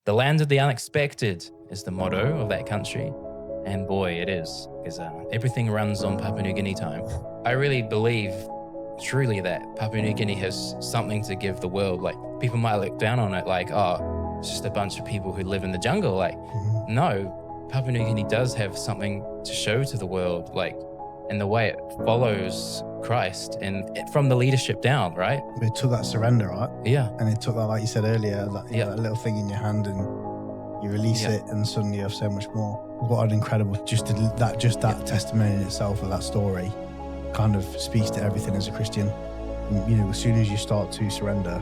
The land of the unexpected is the motto of that country. And boy, it is, because everything runs on Papua New Guinea time. I really believe truly that Papua New Guinea has something to give the world. Like, people might look down on it like, oh, it's just a bunch of people who live in the jungle. Like, no, Papua New Guinea does have something to show to the world, like, in the way it follows Christ and from the leadership down, right? But it took that surrender, right? Yeah. And it took that, like you said earlier, that little thing in your hand, and you release it, and suddenly you have so much more. What an incredible, that testimony in itself of that story kind of speaks to everything as a Christian. And, you know, as soon as you start to surrender,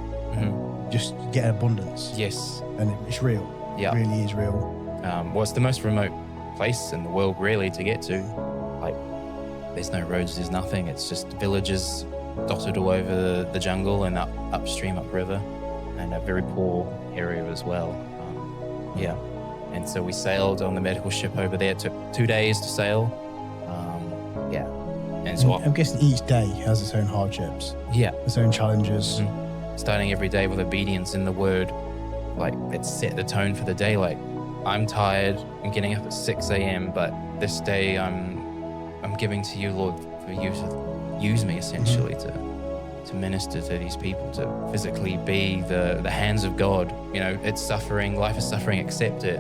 just get abundance. Yes. And it's real. Yeah. It really is real. Well, it's the most remote place in the world, really, to get to. Like, there's no roads, there's nothing. It's just villages dotted all over the jungle and upstream, upriver, and a very poor area as well. Yeah. And so we sailed on the medical ship over there. It took 2 days to sail. Yeah. And so I'm guessing each day has its own hardships. Yeah. Its own challenges. Starting every day with obedience in the word, like, it set the tone for the day. Like, I'm tired, I'm getting up at 6 a.m., but this day I'm giving to you, Lord, for you to use me essentially to minister to these people, to physically be the hands of God. You know, it's suffering, life is suffering, accept it,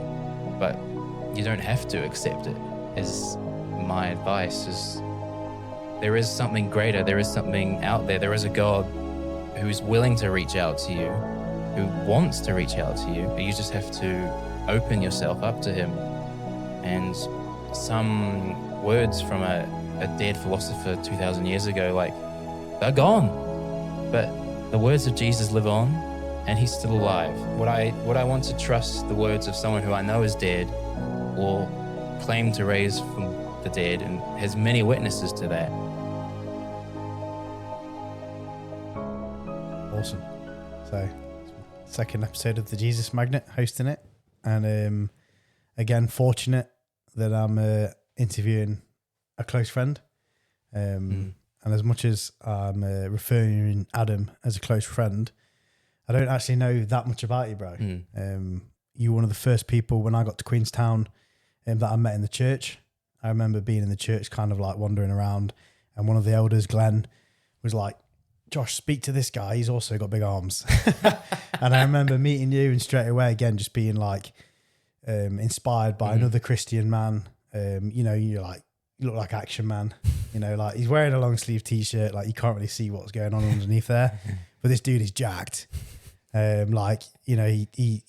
but you don't have to accept it, is my advice. Is there is something greater, there is something out there is a God who's willing to reach out to you, who wants to reach out to you, but you just have to open yourself up to him. And some words from a dead philosopher 2,000 years ago, like, they're gone, but the words of Jesus live on, and he's still alive. Would I want to trust the words of someone who I know is dead, or claim to raise from the dead and has many witnesses to that? Awesome. So, second episode of the Jesus Magnet, hosting it, and again, fortunate that I'm interviewing a close friend. And as much as I'm referring Adam as a close friend, I don't actually know that much about you, bro. You were one of the first people when I got to Queenstown that I met in the church. I remember being in the church, kind of like wandering around, and one of the elders, Glenn, was like, Josh, speak to this guy. He's also got big arms. And I remember meeting you, and straight away, again, just being like inspired by another Christian man. You know, you look like Action Man. You know, like, he's wearing a long sleeve t-shirt. Like, you can't really see what's going on underneath there. But this dude is jacked. Like, you know, he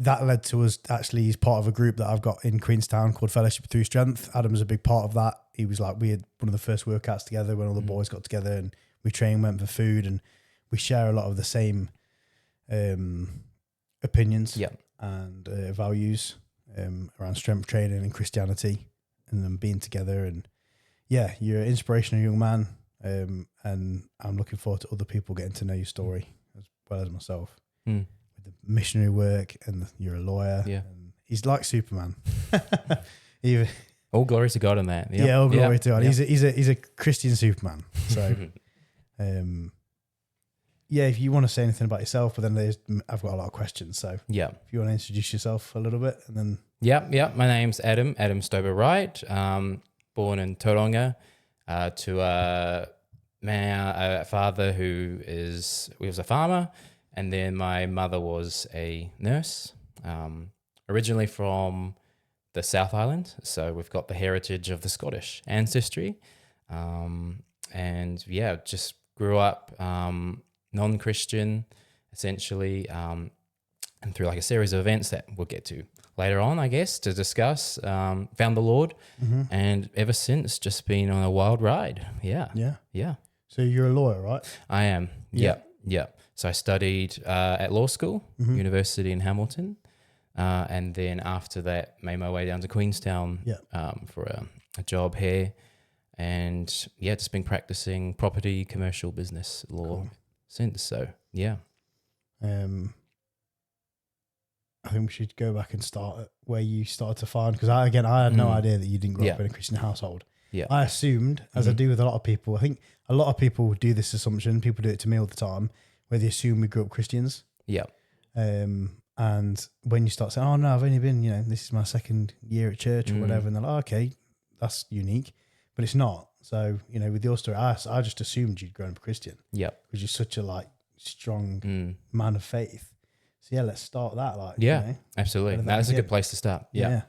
that led to us, actually, he's part of a group that I've got in Queenstown called Fellowship Through Strength. Adam's a big part of that. He was like, we had one of the first workouts together when all the boys got together, and we trained, went for food, and we share a lot of the same opinions and values around strength training and Christianity, and them being together. And yeah, you're an inspirational young man, and I'm looking forward to other people getting to know your story as well as myself. With the missionary work, and you're a lawyer. Yeah. And he's like Superman. All glory to God in that. Yeah, all glory to God. He's a Christian Superman. So yeah, if you want to say anything about yourself, but then I've got a lot of questions. So if you want to introduce yourself a little bit, and then my name's Adam Stober Wright. Born in Tauranga, to a father who was a farmer, and then my mother was a nurse. Originally from the South Island, so we've got the heritage of the Scottish ancestry, and just grew up non-Christian, essentially, and through like a series of events that we'll get to later on, I guess, to discuss, found the Lord, and ever since just been on a wild ride. Yeah. So you're a lawyer, right? I am. Yeah. So I studied at law school, University in Hamilton. And then after that, made my way down to Queenstown for a job here. And just been practicing property, commercial business law since. So, yeah. I think we should go back and start at where you started to find, because I had no idea that you didn't grow up in a Christian household. Yeah. I assumed, as I do with a lot of people, I think a lot of people do this assumption, people do it to me all the time, where they assume we grew up Christians. Yeah. And And when you start saying, oh no, I've only been, this is my second year at church or whatever, and they're like, okay, that's unique, but it's not. So, with your story, I just assumed you'd grown up Christian. Yeah. Because you're such a strong man of faith. So yeah, let's start that. Absolutely. That's a good place to start. Yeah.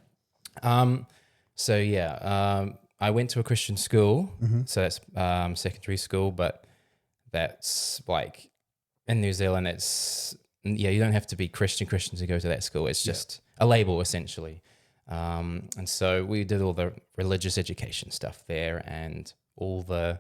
I went to a Christian school. So that's secondary school, but that's like in New Zealand, you don't have to be Christian to go to that school. It's just a label essentially. And so we did all the religious education stuff there and all the,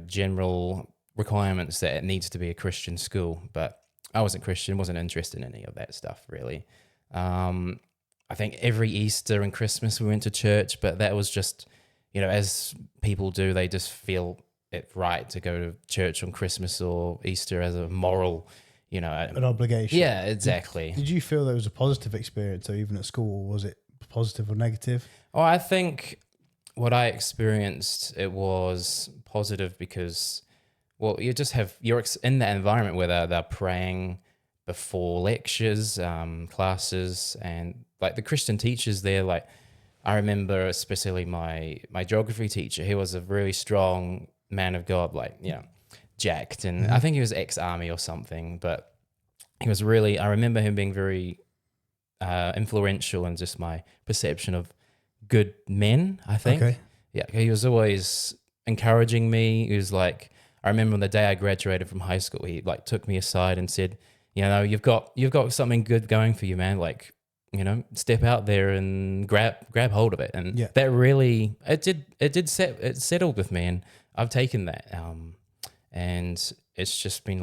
general requirements that it needs to be a Christian school. But I wasn't Christian, wasn't interested in any of that stuff really. I think every Easter and Christmas we went to church, but that was just, as people do, they just feel it right to go to church on Christmas or Easter as a moral, an obligation. Yeah, exactly. Did you feel there was a positive experience, or even at school, or was it positive or negative? Oh, I think what I experienced, it was positive because, well, you're in that environment where they're praying before lectures, classes, and like the Christian teachers there, like I remember especially my geography teacher, he was a really strong man of God, jacked, and I think he was ex-army or something, but he was really, I remember him being very influential in just my perception of good men, I think. Okay. Yeah, he was always encouraging me. He was like, I remember on the day I graduated from high school, he took me aside and said, you've got something good going for you, man. Step out there and grab hold of it. And that really, it settled with me, and I've taken that. And it's just been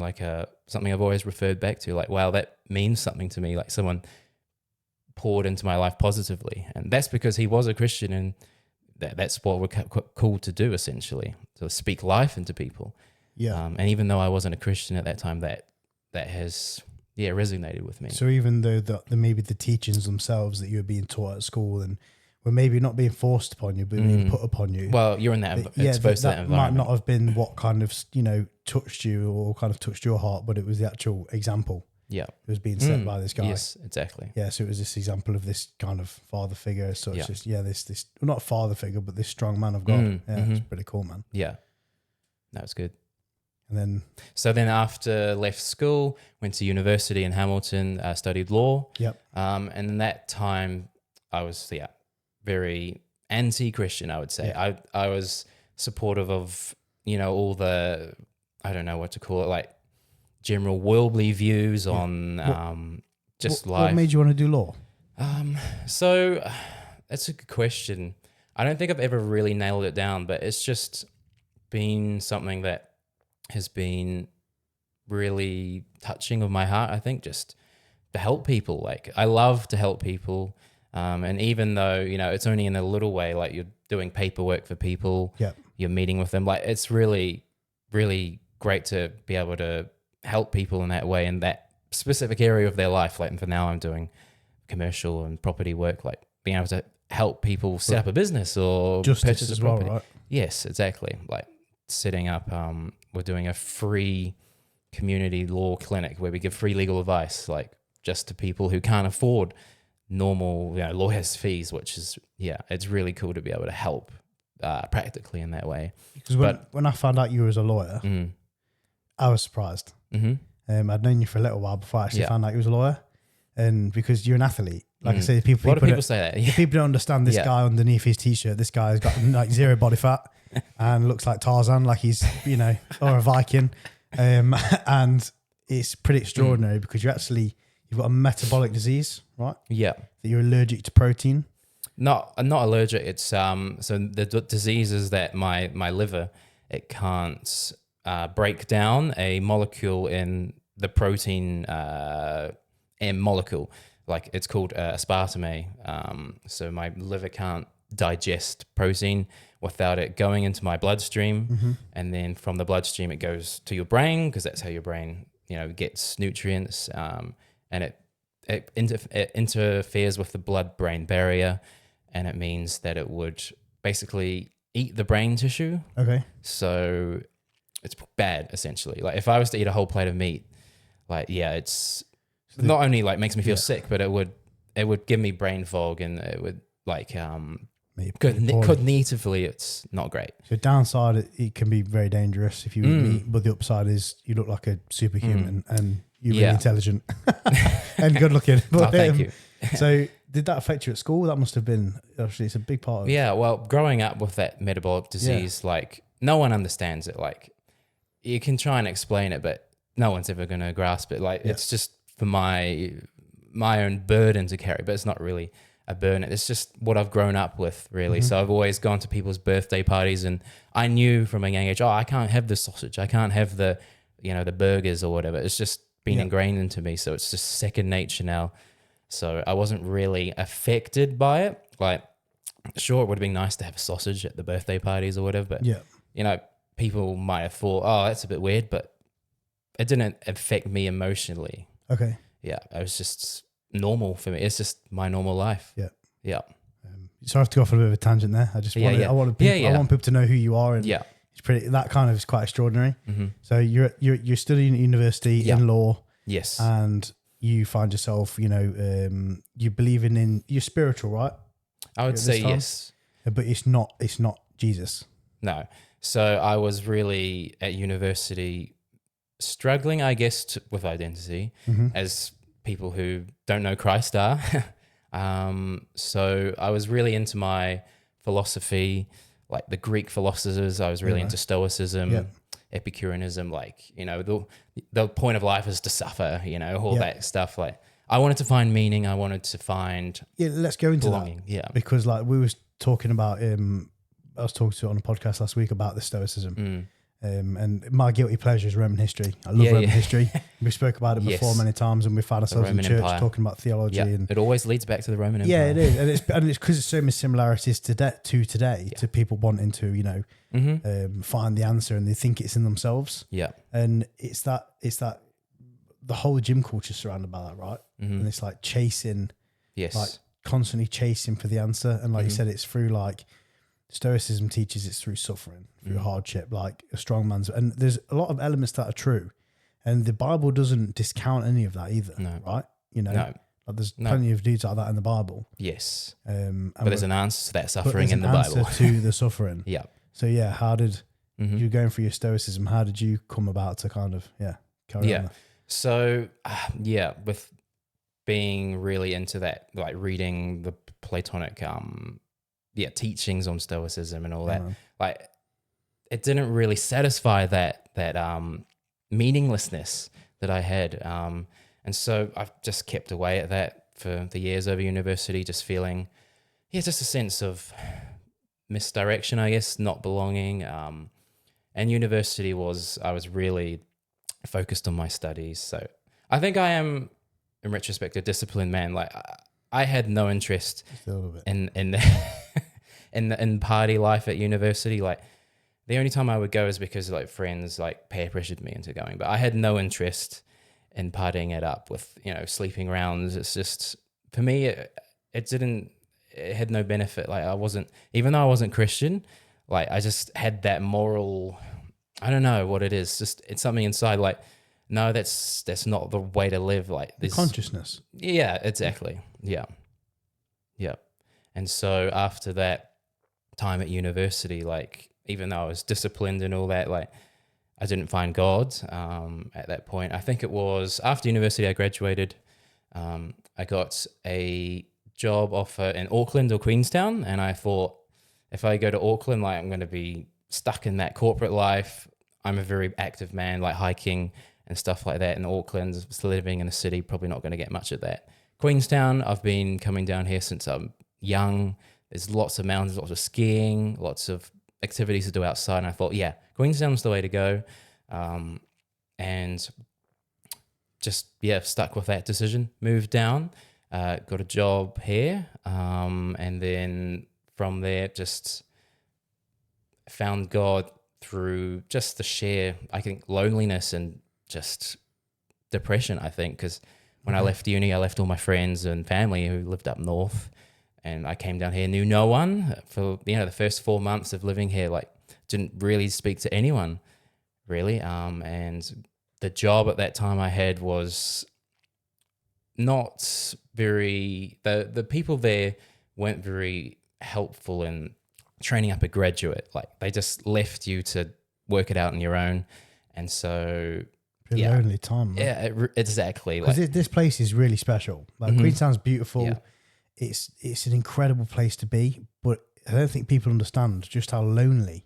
something I've always referred back to, wow, that means something to me. Like someone poured into my life positively. And that's because he was a Christian, and that's what we're called to do, essentially, to speak life into people. Yeah. And even though I wasn't a Christian at that time, that has resonated with me. So even though maybe the teachings themselves that you were being taught at school and were maybe not being forced upon you, but being put upon you. Well, you're in that exposed to that environment. Might not have been what kind of touched you or kind of touched your heart, but it was the actual example. Yeah, it was being set by this guy. Yes, exactly. Yeah, so it was this example of this kind of father figure. So it's just this well, not father figure, but this strong man of God. It's pretty cool, man. Yeah, that was good. And then after left school, went to university in Hamilton, studied law. Yep. And in that time, I was very anti-Christian, I would say. Yeah. I was supportive of all the, I don't know what to call it, general worldly views on life. What made you want to do law? So that's a good question. I don't think I've ever really nailed it down, but it's just been something that has been really touching of my heart, I think, just to help people. I love to help people. And even though, it's only in a little way, you're doing paperwork for people, you're meeting with them, it's really, really great to be able to help people in that way, in that specific area of their life. For now, I'm doing commercial and property work, being able to help people set up a business or justice as well, right? Yes, exactly. Setting up, we're doing a free community law clinic where we give free legal advice, just to people who can't afford normal, lawyers' fees, which is, it's really cool to be able to help practically in that way. Because when I found out you was a lawyer, I was surprised. Mm-hmm. I'd known you for a little while before I actually found out you was a lawyer, and because you're an athlete. I say, a lot of people say that. Yeah. People don't understand this guy underneath his t-shirt. This guy's got zero body fat and looks like Tarzan, he's or a Viking, and it's pretty extraordinary because you've got a metabolic disease, right? Yeah, that you're allergic to protein. Not allergic. It's so the disease is that my liver, it can't break down a molecule in the protein molecule. It's called aspartame. So my liver can't digest protein without it going into my bloodstream. And then from the bloodstream, it goes to your brain, because that's how your brain, gets nutrients. And it interferes with the blood-brain barrier, and it means that it would basically eat the brain tissue. Okay. So it's bad, essentially. If I was to eat a whole plate of meat, it's... not only like makes me feel sick, but it would give me brain fog, and it would like cognitively it's not great. So downside, it can be very dangerous if you eat meat, but the upside is you look like a superhuman and you're really intelligent and good looking. But, thank you. So did that affect you at school? That must have been, obviously it's a big part of it. Yeah, well, growing up with that metabolic disease, like no one understands it. Like you can try and explain it, but no one's ever going to grasp it. Like it's just for my own burden to carry, but it's not really a burden. It's just what I've grown up with, really. So I've always gone to people's birthday parties, and I knew from a young age, I can't have the sausage, I can't have the, the burgers or whatever. It's just been ingrained into me, so it's just second nature now. So I wasn't really affected by it. Like, sure, it would have been nice to have a sausage at the birthday parties or whatever, but people might have thought, oh, that's a bit weird, but it didn't affect me emotionally. Okay. Yeah, it was just normal for me. It's just my normal life. Yeah. Yeah. So I have to go off on a bit of a tangent there. I want people to know who you are, and it's pretty. That kind of is quite extraordinary. So you're studying at university in law. Yes. And you find yourself, you believing in, you're spiritual, right? I would say yes. But it's not Jesus. No. So I was really at university struggling, I guess, with identity, as people who don't know Christ are. So I was really into my philosophy, like the Greek philosophers. I was really into Stoicism, Epicureanism, like, the point of life is to suffer, all that stuff. Like I wanted to find meaning. I wanted to find let's go into belonging. that. Yeah. Because like we was talking about, I was talking to on a podcast last week about the Stoicism. And my guilty pleasure is Roman history. I love Roman history. We spoke about it before many times, and we found ourselves in church talking about theology. And it always leads back to the Roman Empire. Yeah, it is, and it's because there's so many similarities to today, to people wanting to find the answer, and they think it's in themselves. Yeah, and it's that the whole gym culture surrounded by that, right? And it's like chasing, like constantly chasing for the answer, and like you said, it's through like. Stoicism teaches it's through suffering, through hardship, like a strong man's. And there's a lot of elements that are true. And the Bible doesn't discount any of that either, right? Like there's plenty of dudes like that in the Bible. Yes. But there's an answer to that suffering in the Bible. Answer to the suffering. Yeah. So how did you going through your Stoicism? How did you come about to kind of, carry on? So, with being really into that, like reading the Platonic, teachings on Stoicism and all that, like it didn't really satisfy that meaninglessness that I had, and so I've just kept away at that for the years over university, just feeling just a sense of misdirection, I guess, not belonging, and university I was really focused on my studies. So I think I am, in retrospect, a disciplined man. Like I had no interest in party life at university. Like the only time I would go is because like friends like peer pressured me into going, but I had no interest in partying it up with, sleeping rounds. It's just, for me, it had no benefit. Like even though I wasn't Christian, like I just had that moral, I don't know what it is. Just, it's something inside like, no, that's not the way to live. Like this consciousness. Yeah, exactly. Yeah. Yeah. And so after that time at university, like even though I was disciplined and all that, like I didn't find God at that point. I think it was after university I graduated. I got a job offer in Auckland or Queenstown, and I thought if I go to Auckland, like I'm going to be stuck in that corporate life. I'm a very active man, like hiking and stuff like that in Auckland. Just living in a city, probably not going to get much of that. Queenstown, I've been coming down here since I'm young. There's lots of mountains, lots of skiing, lots of activities to do outside. And I thought, Queenstown's the way to go. And just, stuck with that decision. Moved down, got a job here. And then from there, just found God through just the sheer, I think, loneliness and just depression, I think, because when I left uni, I left all my friends and family who lived up north, and I came down here, knew no one for, the first 4 months of living here, like didn't really speak to anyone really. And the job at that time I had was not very, the people there weren't very helpful in training up a graduate. Like they just left you to work it out on your own. And so, Pretty lonely time, man. yeah, exactly. Because Like, this place is really special. Like Queenstown's beautiful. Yeah. It's an incredible place to be, but I don't think people understand just how lonely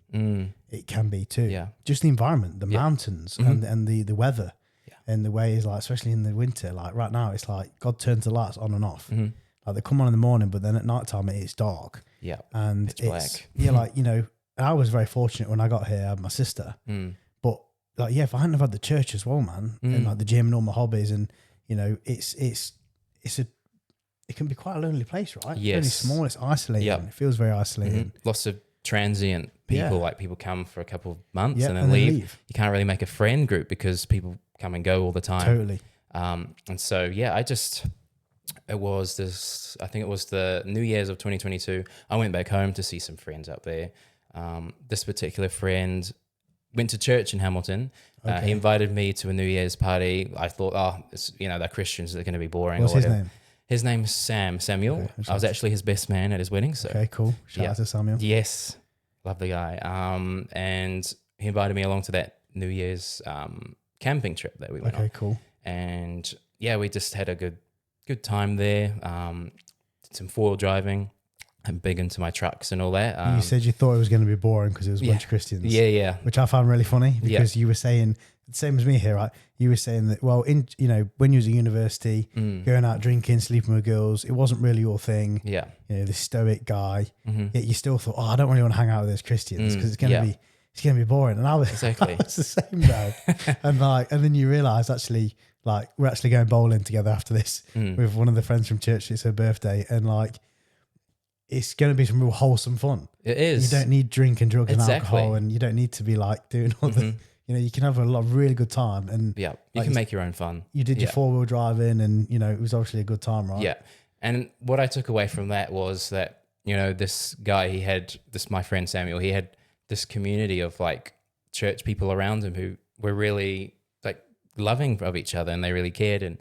it can be too. Yeah. Just the environment, the mountains, and the weather, Yeah. and the way is like, especially in the winter. Like right now, it's like God turns the lights on and off. Like they come on in the morning, but then at night time it's dark. yeah. And Pitch black. yeah, like, you know, I was very fortunate when I got here. I had my sister, but like, yeah, if I hadn't have had the church as well, man, and like the gym and all my hobbies, and you know, it can be quite a lonely place, right? Yes. It's really small. It's isolating. Yep. It feels very isolating. Lots of transient people, Yeah. like people come for a couple of months Yeah, and then and then leave. leave. You can't really make a friend group because people come and go all the time. Totally. And so, yeah, I think it was the New Year's of 2022. I went back home to see some friends up there. This particular friend went to church in Hamilton. He invited me to a New Year's party. I thought, they're Christians, they're going to be boring. What's or his whatever. name? His name's Samuel. Okay, I was actually his best man at his wedding. So Okay, cool. Shout out to Samuel. yes, lovely guy. And he invited me along to that New Year's camping trip that we went on. Okay, cool. And yeah, we just had a good time there. Did some 4-wheel driving. I'm big into my trucks and all that. You said you thought it was going to be boring because it was a bunch of Christians. Yeah. Which I found really funny because you were saying, same as me here, right? You were saying that, well, when you was at university, going out drinking, sleeping with girls, it wasn't really your thing. Yeah. You know, the stoic guy. Yet you still thought, I don't really want to hang out with those Christians because it's going to be boring. And I was Exactly. it's the same though. and then you realise actually, like, we're actually going bowling together after this with one of the friends from church. It's her birthday, and like, it's going to be some real wholesome fun. It is. You don't need drink and drug and Exactly. alcohol, and you don't need to be like doing all the, you know, you can have a lot of really good time. And Yeah. You like, can make your own fun. you did your 4-wheel driving, and you know, it was obviously a good time, right? Yeah. And what I took away from that was that, you know, this guy, my friend Samuel, he had this community of like church people around him who were really like loving of each other, and they really cared. And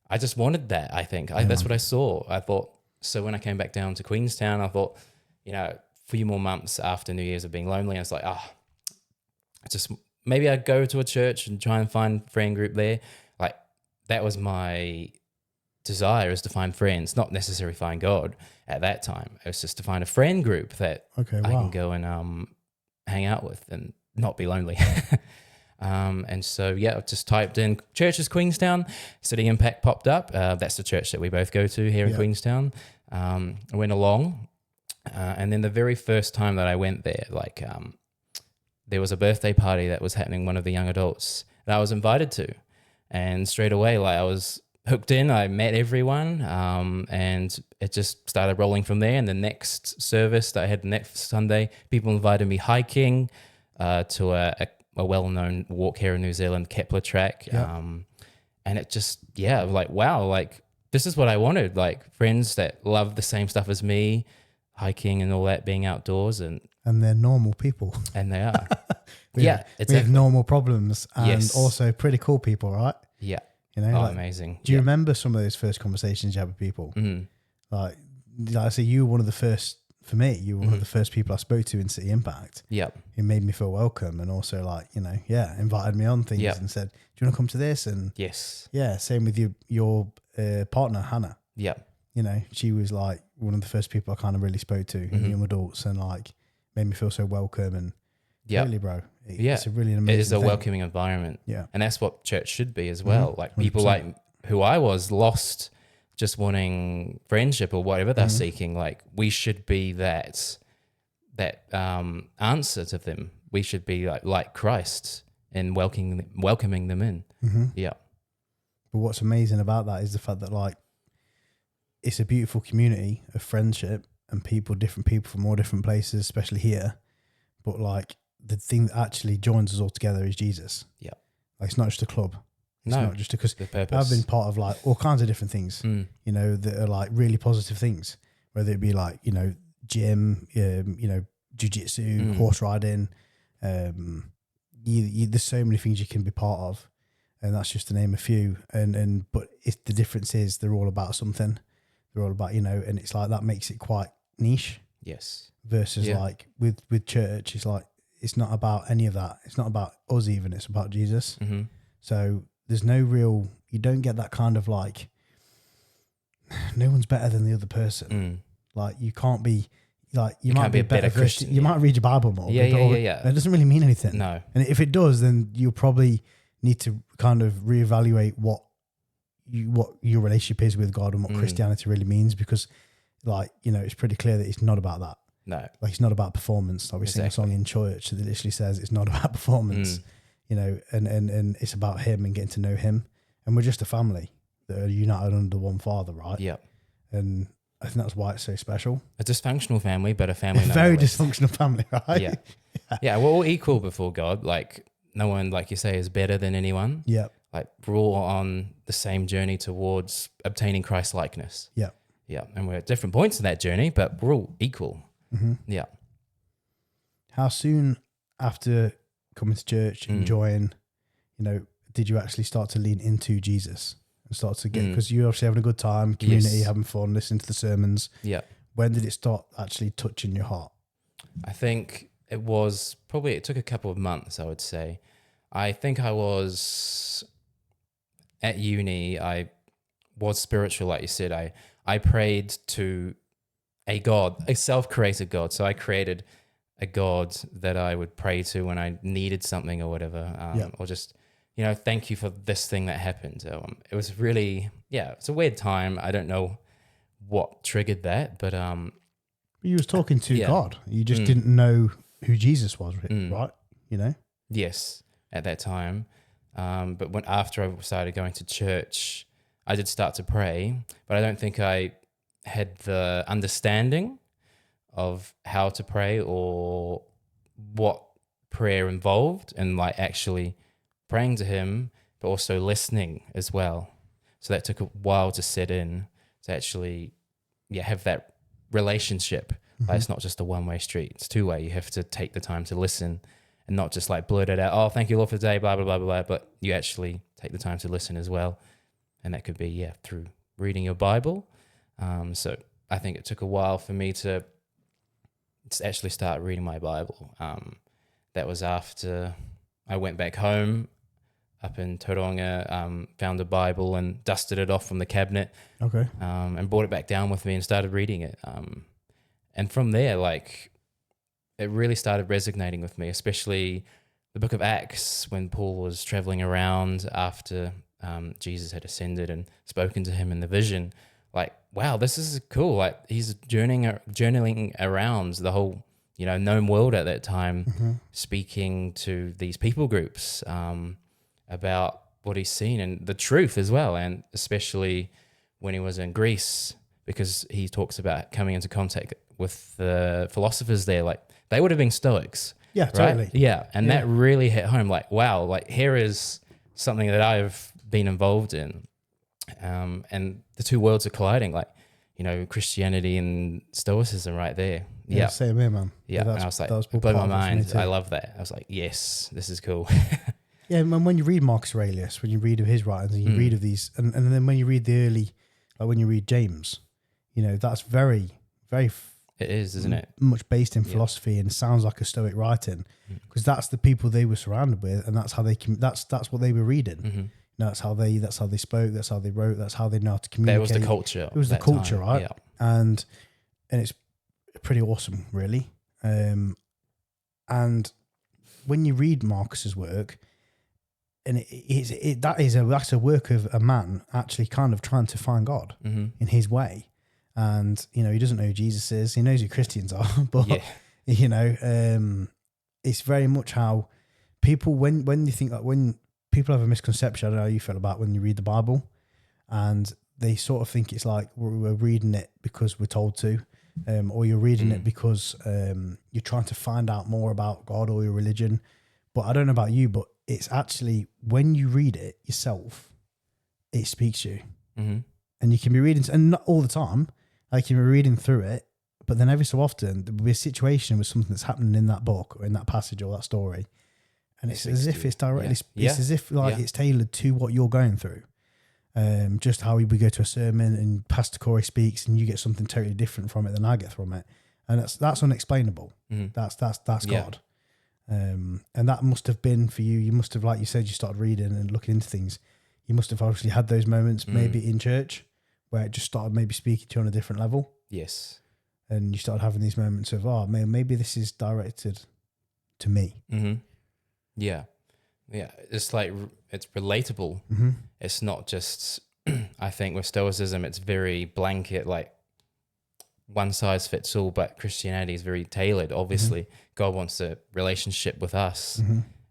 I just wanted that, I think. That's what I saw. I thought, so when I came back down to Queenstown, I thought, you know, a few more months after New Year's of being lonely, I was like, maybe I'd go to a church and try and find a friend group there. Like, that was my desire, is to find friends, not necessarily find God at that time. It was just to find a friend group that I can go and hang out with and not be lonely. And so, yeah, I just typed in churches Queenstown, City Impact popped up. That's the church that we both go to here in Queenstown. I went along, and then the very first time that I went there, like, there was a birthday party that was happening, one of the young adults that I was invited to. And straight away, like, I was hooked in. I met everyone, and it just started rolling from there. And the next service that I had next Sunday, people invited me hiking to a well-known walk here in New Zealand, Kepler track. And it just, like, wow, like, this is what I wanted, like, friends that love the same stuff as me, hiking and all that, being outdoors. And they're normal people. And they are. We have normal problems, and also pretty cool people, right? Yeah. You know, like, amazing. Do you remember some of those first conversations you had with people? Like I say, you were one of the first, for me, you were one of the first people I spoke to in City Impact. Yeah. It made me feel welcome, and also, like, you know, invited me on things and said, do you want to come to this? And same with your partner, Hannah. Yeah. You know, she was like one of the first people I kind of really spoke to in young adults, and like made me feel so welcome. And really, bro, it's a really amazing It is a thing. welcoming environment. Yeah. And that's what church should be as well. Like, people 100%. like who I was, lost, just wanting friendship or whatever they're seeking. Like, we should be that answer to them. We should be like Christ in welcoming them in. Yeah. But what's amazing about that is the fact that, like, it's a beautiful community of friendship and different people from all different places, especially here. But like, the thing that actually joins us all together is Jesus. Yeah. Like, it's not just a club. It's not just because I've been part of like all kinds of different things, you know, that are like really positive things, whether it be like, you know, gym, you know, jiu-jitsu, horse riding. There's so many things you can be part of. and that's just to name a few. But the difference is they're all about something. They're all about, and it's like that makes it quite niche. Yes. Versus like with church, it's like it's not about any of that. It's not about us even. It's about Jesus. Mm-hmm. So there's no real. You don't get that kind of like. No one's better than the other person. Like you can't be. Like you might can't be a better Christian. You might read your Bible more. Yeah. That doesn't really mean anything. No. And if it does, then you'll probably need to kind of reevaluate what your relationship is with God and what Christianity really means, because like, it's pretty clear that it's not about that. No. Like it's not about performance. Like we sing a song in church that literally says it's not about performance, and it's about him and getting to know him. And we're just a family that are united under one Father, right? Yeah. And I think that's why it's so special. A dysfunctional family, but a family. Very dysfunctional family, right? Yeah. Yeah. We're all equal before God. Like no one, like you say, is better than anyone. Yeah. Like we're all on the same journey towards obtaining Christ likeness. Yeah. Yeah. And we're at different points in that journey, but we're all equal. Mm-hmm. Yeah. How soon after coming to church, enjoying, did you actually start to lean into Jesus and start to get, because you're obviously having a good time, community, having fun, listening to the sermons. Yeah. When did it start actually touching your heart? I think it took a couple of months, I would say. I think I was at uni. I was spiritual, like you said. I prayed to a God, a self-created God. So I created a God that I would pray to when I needed something or whatever, or just, thank you for this thing that happened. It was really, it's a weird time. I don't know what triggered that, but you was talking to God. You just didn't know who Jesus was, right? Yes, at that time. But after I started going to church, I did start to pray, but I don't think I had the understanding of how to pray or what prayer involved, and like actually praying to him, but also listening as well. So that took a while to set in, to actually have that relationship. Like it's not just a one-way street, it's two-way. You have to take the time to listen and not just like blurt it out, oh, thank you, Lord, for the day, blah, blah, blah, blah, blah, but you actually take the time to listen as well. And that could be, through reading your Bible. So I think it took a while for me to actually start reading my Bible. That was after I went back home up in Tauranga, found a Bible and dusted it off from the cabinet. Okay. And brought it back down with me and started reading it. And from there, like, it really started resonating with me, especially the book of Acts, when Paul was traveling around after Jesus had ascended and spoken to him in the vision. Like, wow, this is cool. Like, he's journaling around the whole, known world at that time, speaking to these people groups about what he's seen and the truth as well. And especially when he was in Greece, because he talks about coming into contact with the philosophers there. Like, they would have been Stoics. Yeah, right? totally. Yeah, and that really hit home. Like, wow, like here is something that I've been involved in. And the two worlds are colliding, like, Christianity and Stoicism right there. Yeah. Same here, man. Yeah, and I was like, it blew my mind. I love that. I was like, yes, this is cool. Yeah, and when you read Marcus Aurelius, when you read of his writings, and you read of these, and then when you read the early, like when you read James, that's very, very... It is, isn't it? Much based in philosophy and sounds like a Stoic writing, because that's the people they were surrounded with, and that's how they that's what they were reading. That's how they spoke, that's how they wrote, that's how they know how to communicate. That was the culture. It was the culture, time. right? Yeah. And it's pretty awesome, really. And when you read Marcus's work, and that's a work of a man actually kind of trying to find God in his way. And, he doesn't know who Jesus is. He knows who Christians are, but, it's very much how people, when you think, like, when people have a misconception, I don't know how you feel about when you read the Bible, and they sort of think it's like we're reading it because we're told to, or you're reading it because you're trying to find out more about God or your religion. But I don't know about you, but it's actually, when you read it yourself, it speaks to you. And you can be reading, and not all the time, like you can be reading through it, but then every so often there will be a situation with something that's happening in that book or in that passage or that story, And it's as if it's directly, Yeah. it's as if like it's tailored to what you're going through. Just how we go to a sermon and Pastor Corey speaks and you get something totally different from it than I get from it. And that's unexplainable. That's God. And that must have been for you. You must have, like you said, you started reading and looking into things. You must have obviously had those moments maybe in church where it just started maybe speaking to you on a different level. Yes. And you started having these moments of, oh, maybe this is directed to me. Yeah. Yeah. It's like, it's relatable. It's not just, I think with Stoicism, it's very blanket, like one size fits all, but Christianity is very tailored. Obviously, God wants a relationship with us.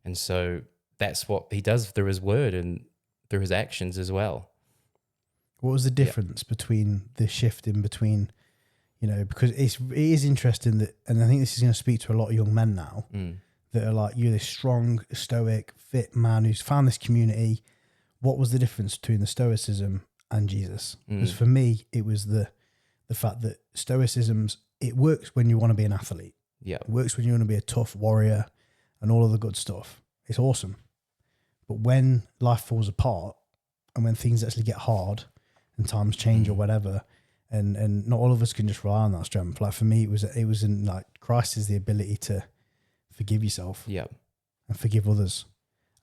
And so that's what he does through his word and through his actions as well. What was the difference between the shift in between, you know, because it is interesting that, and I think this is going to speak to a lot of young men now that are like, you're this strong, stoic, fit man who's found this community. What was the difference between the Stoicism and Jesus? Because for me, it was the fact that Stoicism's, it works when you want to be an athlete. Yeah. It works when you want to be a tough warrior and all of the good stuff. It's awesome. But when life falls apart and when things actually get hard and times change or whatever, and not all of us can just rely on that strength. Like for me, it was in like Christ is the ability to forgive yourself and forgive others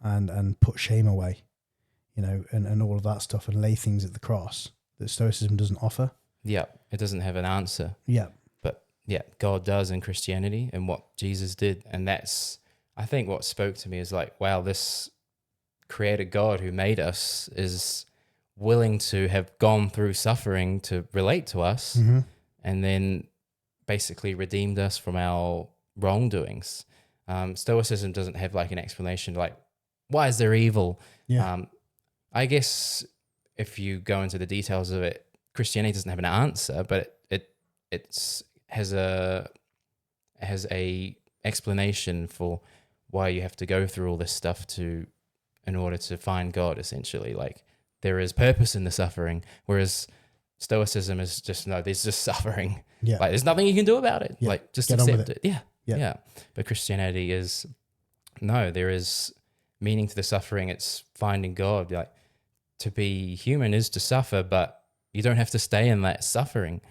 and put shame away, you know, and all of that stuff and lay things at the cross that Stoicism doesn't offer. Yeah. It doesn't have an answer. Yeah. But yeah, God does in Christianity and what Jesus did. And that's, I think what spoke to me is like, wow, this creator God who made us is willing to have gone through suffering to relate to us and then basically redeemed us from our wrongdoings. Stoicism doesn't have like an explanation like, why is there evil? Yeah. I guess if you go into the details of it, Christianity doesn't have an answer, but it has a explanation for why you have to go through all this stuff in order to find God, essentially. Like there is purpose in the suffering, whereas Stoicism is just, no, there's just suffering. Yeah. Like there's nothing you can do about it. Yeah. Like just Get on with accept it. Yeah. But Christianity is, no, there is meaning to the suffering. It's finding God. Like to be human is to suffer, but you don't have to stay in that suffering.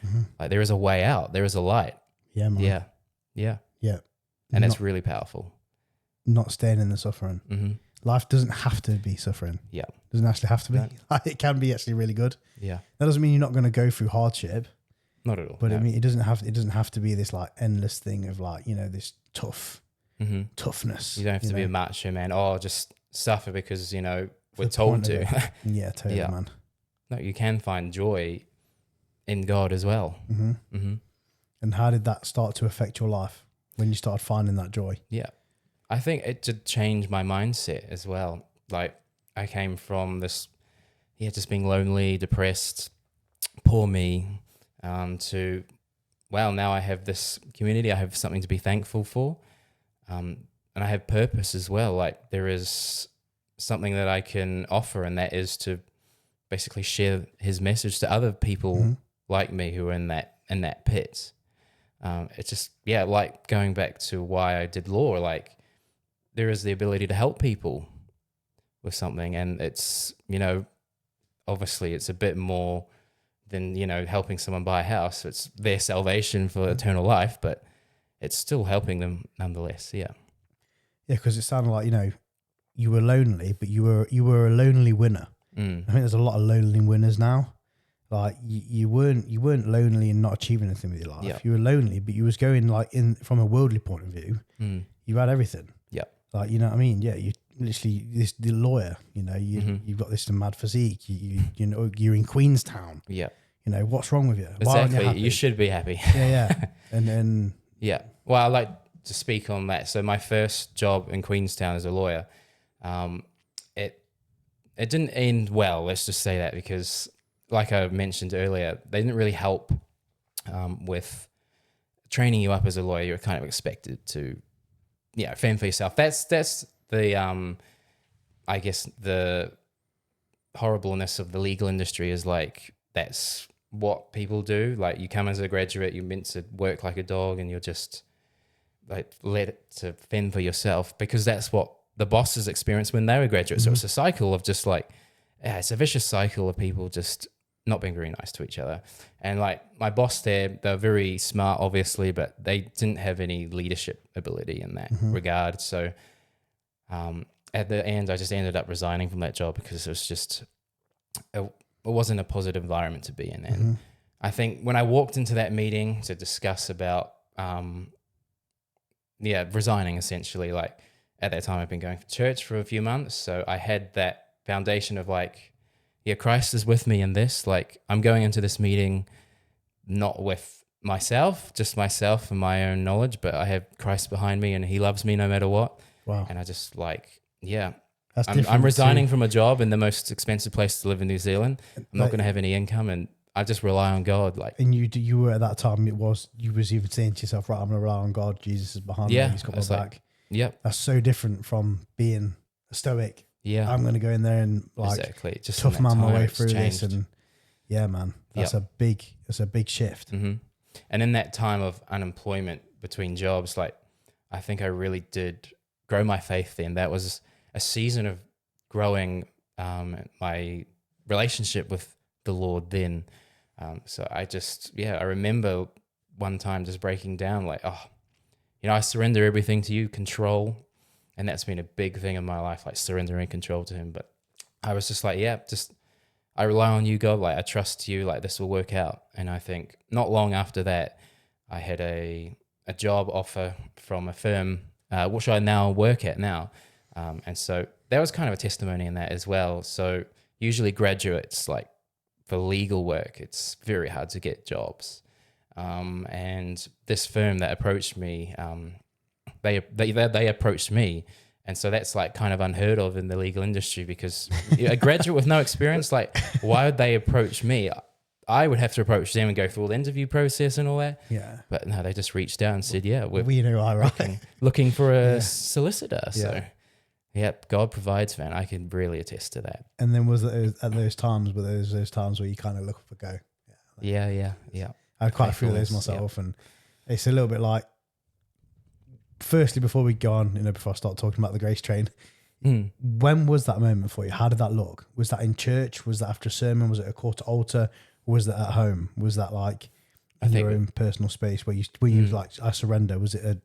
Like there is a way out. There is a light. Yeah, man. Yeah. Yeah. And it's really powerful. Not staying in the suffering. Life doesn't have to be suffering. Yeah. Doesn't actually have to be. It can be actually really good. Yeah. That doesn't mean you're not going to go through hardship. Not at all. But no. I mean, it doesn't have to be this like endless thing of like, you know, this toughness. You don't have to be a macho man. Oh, just suffer because, you know, we're the told point to. of it. Yeah, totally, Yeah. man. No, you can find joy in God as well. And how did that start to affect your life when you started finding that joy? Yeah. I think it did change my mindset as well. Like I came from this, just being lonely, depressed, poor me, to, well, now I have this community. I have something to be thankful for. And I have purpose as well. Like there is something that I can offer, and that is to basically share his message to other people like me who are in that pit. It's just, like going back to why I did law, like there is the ability to help people with something. And it's, you know, obviously it's a bit more than, you know, helping someone buy a house. It's their salvation for eternal life, but it's still helping them nonetheless. Yeah. Yeah. Cause it sounded like, you know, you were lonely, but you were a lonely winner. I think there's a lot of lonely winners now. Like you weren't lonely and not achieving anything with your life. Yeah. You were lonely, but you was going like from a worldly point of view, you had everything. Yeah. Like, you know what I mean? Yeah. You literally, the lawyer, you know, you've got this mad physique, you know, you're in Queenstown. Yeah. You know, what's wrong with you? Why aren't you Exactly. happy? You should be happy. Yeah. And then, yeah. Well, I like to speak on that. So my first job in Queenstown as a lawyer, it didn't end well. Let's just say that, because like I mentioned earlier, they didn't really help with training you up as a lawyer. You're kind of expected to, fend for yourself. That's the, I guess the horribleness of the legal industry is like, that's what people do. Like you come as a graduate, you're meant to work like a dog, and you're just like let it to fend for yourself, because that's what the bosses experienced when they were graduates. So it's a cycle of just like, yeah, it's a vicious cycle of people just not being very nice to each other. And like my boss there, they're very smart, obviously, but they didn't have any leadership ability in that regard. So at the end, I just ended up resigning from that job because it was just, it wasn't a positive environment to be in. And I think when I walked into that meeting to discuss about, resigning essentially, like at that time I'd been going to church for a few months. So I had that foundation of like, yeah, Christ is with me in this. Like I'm going into this meeting not with myself, just myself and my own knowledge, but I have Christ behind me and he loves me no matter what. Wow. And I just like, yeah, That's I'm resigning from a job in the most expensive place to live in New Zealand. I'm not going to have any income and I just rely on God. Like, and you were at that time, you was even saying to yourself, right, I'm going to rely on God. Jesus is behind me. He's got my back. Yep. That's so different from being a stoic. Yeah. I'm going to go in there and like exactly. Just tough man my way through changed. this. And yeah, man, that's a big shift. Mm-hmm. And in that time of unemployment between jobs, like I think I really did grow my faith then. That was a season of growing my relationship with the Lord then. So I remember one time just breaking down like, I surrender everything to you, control. And that's been a big thing in my life, like surrendering control to him. But I was just like, I rely on you, God. Like I trust you, like this will work out. And I think not long after that, I had a job offer from a firm, which I now work at now. And so that was kind of a testimony in that as well. So usually graduates, like for legal work, it's very hard to get jobs. And this firm that approached me, they approached me. And so that's like kind of unheard of in the legal industry because a graduate with no experience, like why would they approach me? I would have to approach them and go through all the interview process and all that. Yeah. But no, they just reached out and said, we know I right. looking for a solicitor. So God provides, man. I can really attest to that. And then was it at those times, those times where you kind of look up a go? Yeah. I had quite a few of those myself, and it's a little bit like, firstly, before we go on, before I start talking about the grace train, when was that moment for you? How did that look? Was that in church? Was that after a sermon? Was it a call to altar? Or was that at home? Was that like in your own personal space where you was like, I surrender? Was it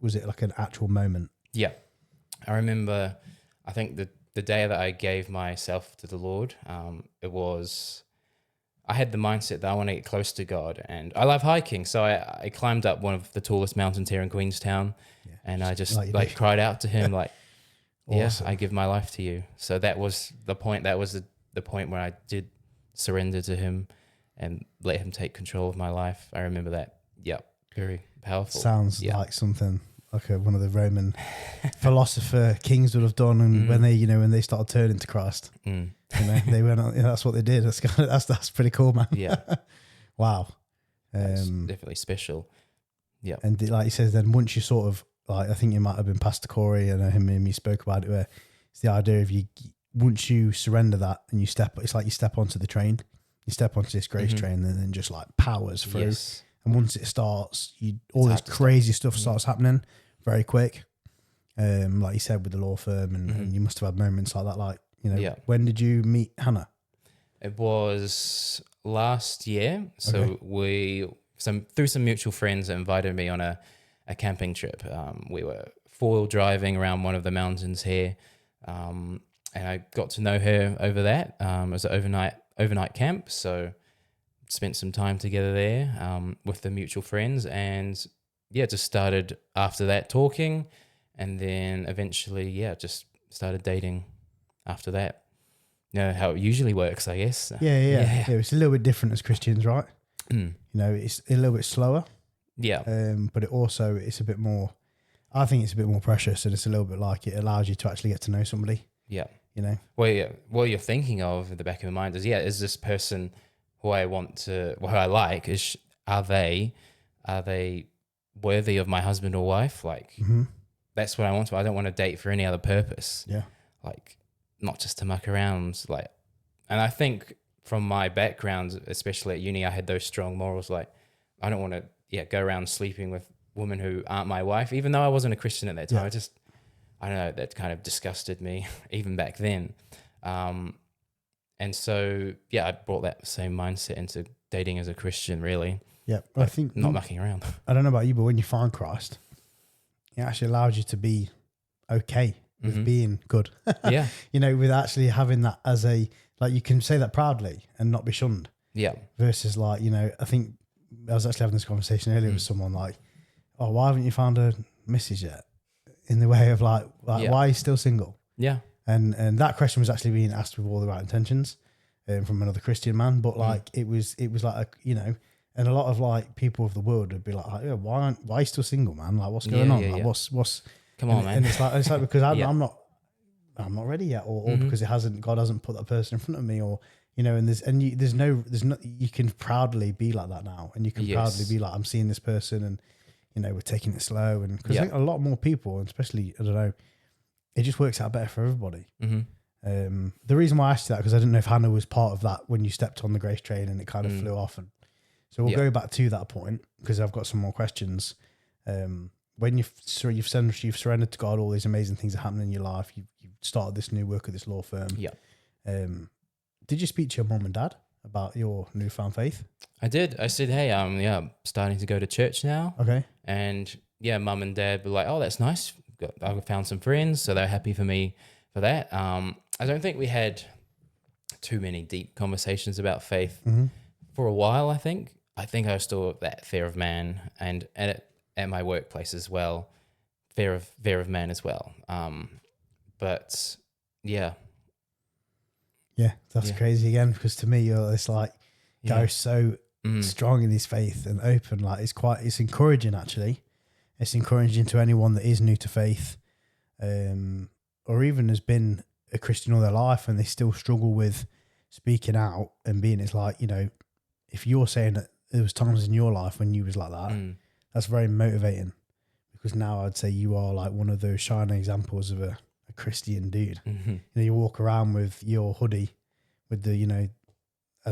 like an actual moment? Yeah. I remember, I think the day that I gave myself to the Lord, I had the mindset that I want to get close to God, and I love hiking. So I climbed up one of the tallest mountains here in Queenstown, and I just like cried out to him, like, awesome. I give my life to you. So that was the point. That was the point where I did surrender to him and let him take control of my life. I remember that. Yeah. Very powerful. Sounds like something like one of the Roman philosopher kings would have done, and when they started turning to Christ, they went on. That's what they did. That's pretty cool, man. Yeah. Wow. That's definitely special. Yeah. And like he says, then once you sort of like, I think it might have been Pastor Corey and him and me spoke about it, where it's the idea of once you surrender that and it's like you step onto the train, you step onto this grace train, and then just like powers through. Yes. And once it starts, all this crazy stuff starts happening very quick. Like you said with the law firm, and you must have had moments like that. Like, when did you meet Hannah? It was last year. So through some mutual friends invited me on a camping trip. We were 4-wheel driving around one of the mountains here, and I got to know her over that. It was an overnight camp, so spent some time together there with the mutual friends, and just started after that talking, and then eventually just started dating after that. How it usually works, I guess. Yeah. It's a little bit different as Christians, right? It's a little bit slower. Yeah. But it's a bit more, I think it's a bit more precious, and it's a little bit like it allows you to actually get to know somebody. Yeah. What you're thinking of in the back of your mind is this person who I like, are they worthy of my husband or wife? Like, that's what I want. I don't want to date for any other purpose. Yeah. Like, not just to muck around. Like, and I think from my background, especially at uni, I had those strong morals. Like, I don't want to go around sleeping with women who aren't my wife, even though I wasn't a Christian at that time. I don't know, that kind of disgusted me even back then. And so, yeah, I brought that same mindset into dating as a Christian, really. Yeah. I Like, think not mucking around. I don't know about you, but when you find Christ, it actually allows you to be okay with being good. Yeah. You know, with actually having that as a, like, you can say that proudly and not be shunned. Yeah. Versus, like, you know, I think I was actually having this conversation earlier with someone like, oh, why haven't you found a missus yet? In the way of like Yeah. why are you still single? Yeah. And that question was actually being asked with all the right intentions from another Christian man. But like, it was like, you know, and a lot of like people of the world would be like, yeah, why are you still single, man? Like, what's going on? Yeah, Like, yeah. what's Come on, man. And it's like because Yeah. I'm not ready yet, or because God hasn't put that person in front of me, or you know, and there's no you can proudly be like that now, and you can proudly be like, I'm seeing this person, and you know, we're taking it slow, and because I think a lot more people, and especially, I don't know, it just works out better for everybody. The reason why I asked you that, because I didn't know if Hannah was part of that when you stepped on the grace train and it kind of flew off, and so we'll go back to that point because I've got some more questions. When you've surrendered to God, all these amazing things are happening in your life. You've started this new work at this law firm. Yeah. Did you speak to your mum and dad about your newfound faith? I did. I said, hey, I'm starting to go to church now. Okay. And yeah, mum and dad were like, oh, that's nice. I found some friends, so they're happy for me for that. I don't think we had too many deep conversations about faith for a while, I think. I think I was still that fear of man, and at my workplace as well, fear of man as well. But yeah. Yeah, that's crazy again, because to me, you're this like guy so strong in his faith and open. Like, it's encouraging, actually. It's encouraging to anyone that is new to faith, or even has been a Christian all their life and they still struggle with speaking out and being. It's like, you know, if you're saying that there was times in your life when you was like that, that's very motivating, because now I'd say you are like one of those shining examples of a Christian dude. You know, you walk around with your hoodie with the, you know,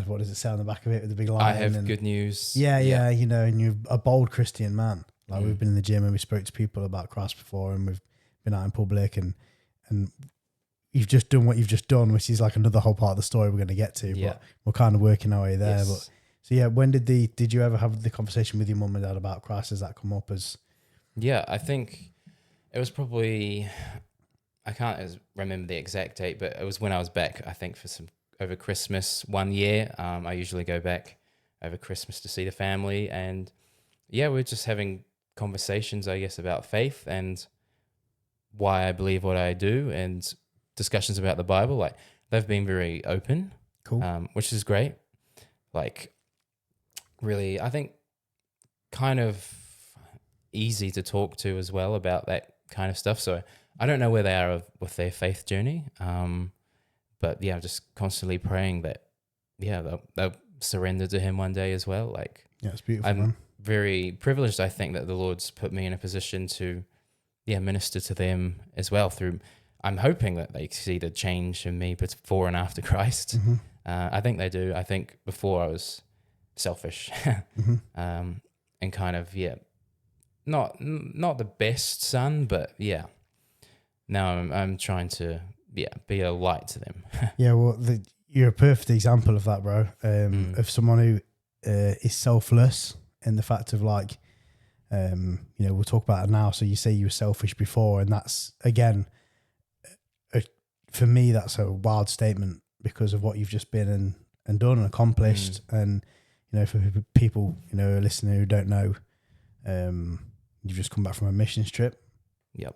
what does it say on the back of it, with the big lion? I have good news. Yeah, you know, and you're a bold Christian man. Like, we've been in the gym and we spoke to people about Christ before, and we've been out in public, and you've just done what you've just done, which is like another whole part of the story we're going to get to. But we're kind of working our way there. But so yeah, when did you ever have the conversation with your mum and dad about Christ? Has that come up as? Yeah, I think it was probably, I can't remember the exact date, but it was when I was back, I think, for over Christmas one year. I usually go back over Christmas to see the family, and yeah, we're just having conversations, I guess, about faith and why I believe what I do, and discussions about the Bible. Like, they've been very open, cool, which is great. Like, really, I think kind of easy to talk to as well about that kind of stuff. So I don't know where they are with their faith journey, but yeah, I'm just constantly praying that they'll surrender to Him one day as well. Like, yeah, it's beautiful. I'm very privileged, I think, that the Lord's put me in a position to minister to them as well. Through, I'm hoping that they see the change in me before and after Christ. I think they do. I think before I was selfish and kind of not the best son, but now I'm trying to be a light to them. Well, you're a perfect example of that, bro. Of someone who is selfless, in the fact of like, you know, we'll talk about it now. So you say you were selfish before, and that's, again, for me, that's a wild statement because of what you've just been and done and accomplished. And, you know, for people, you know, listening who don't know, you've just come back from a missions trip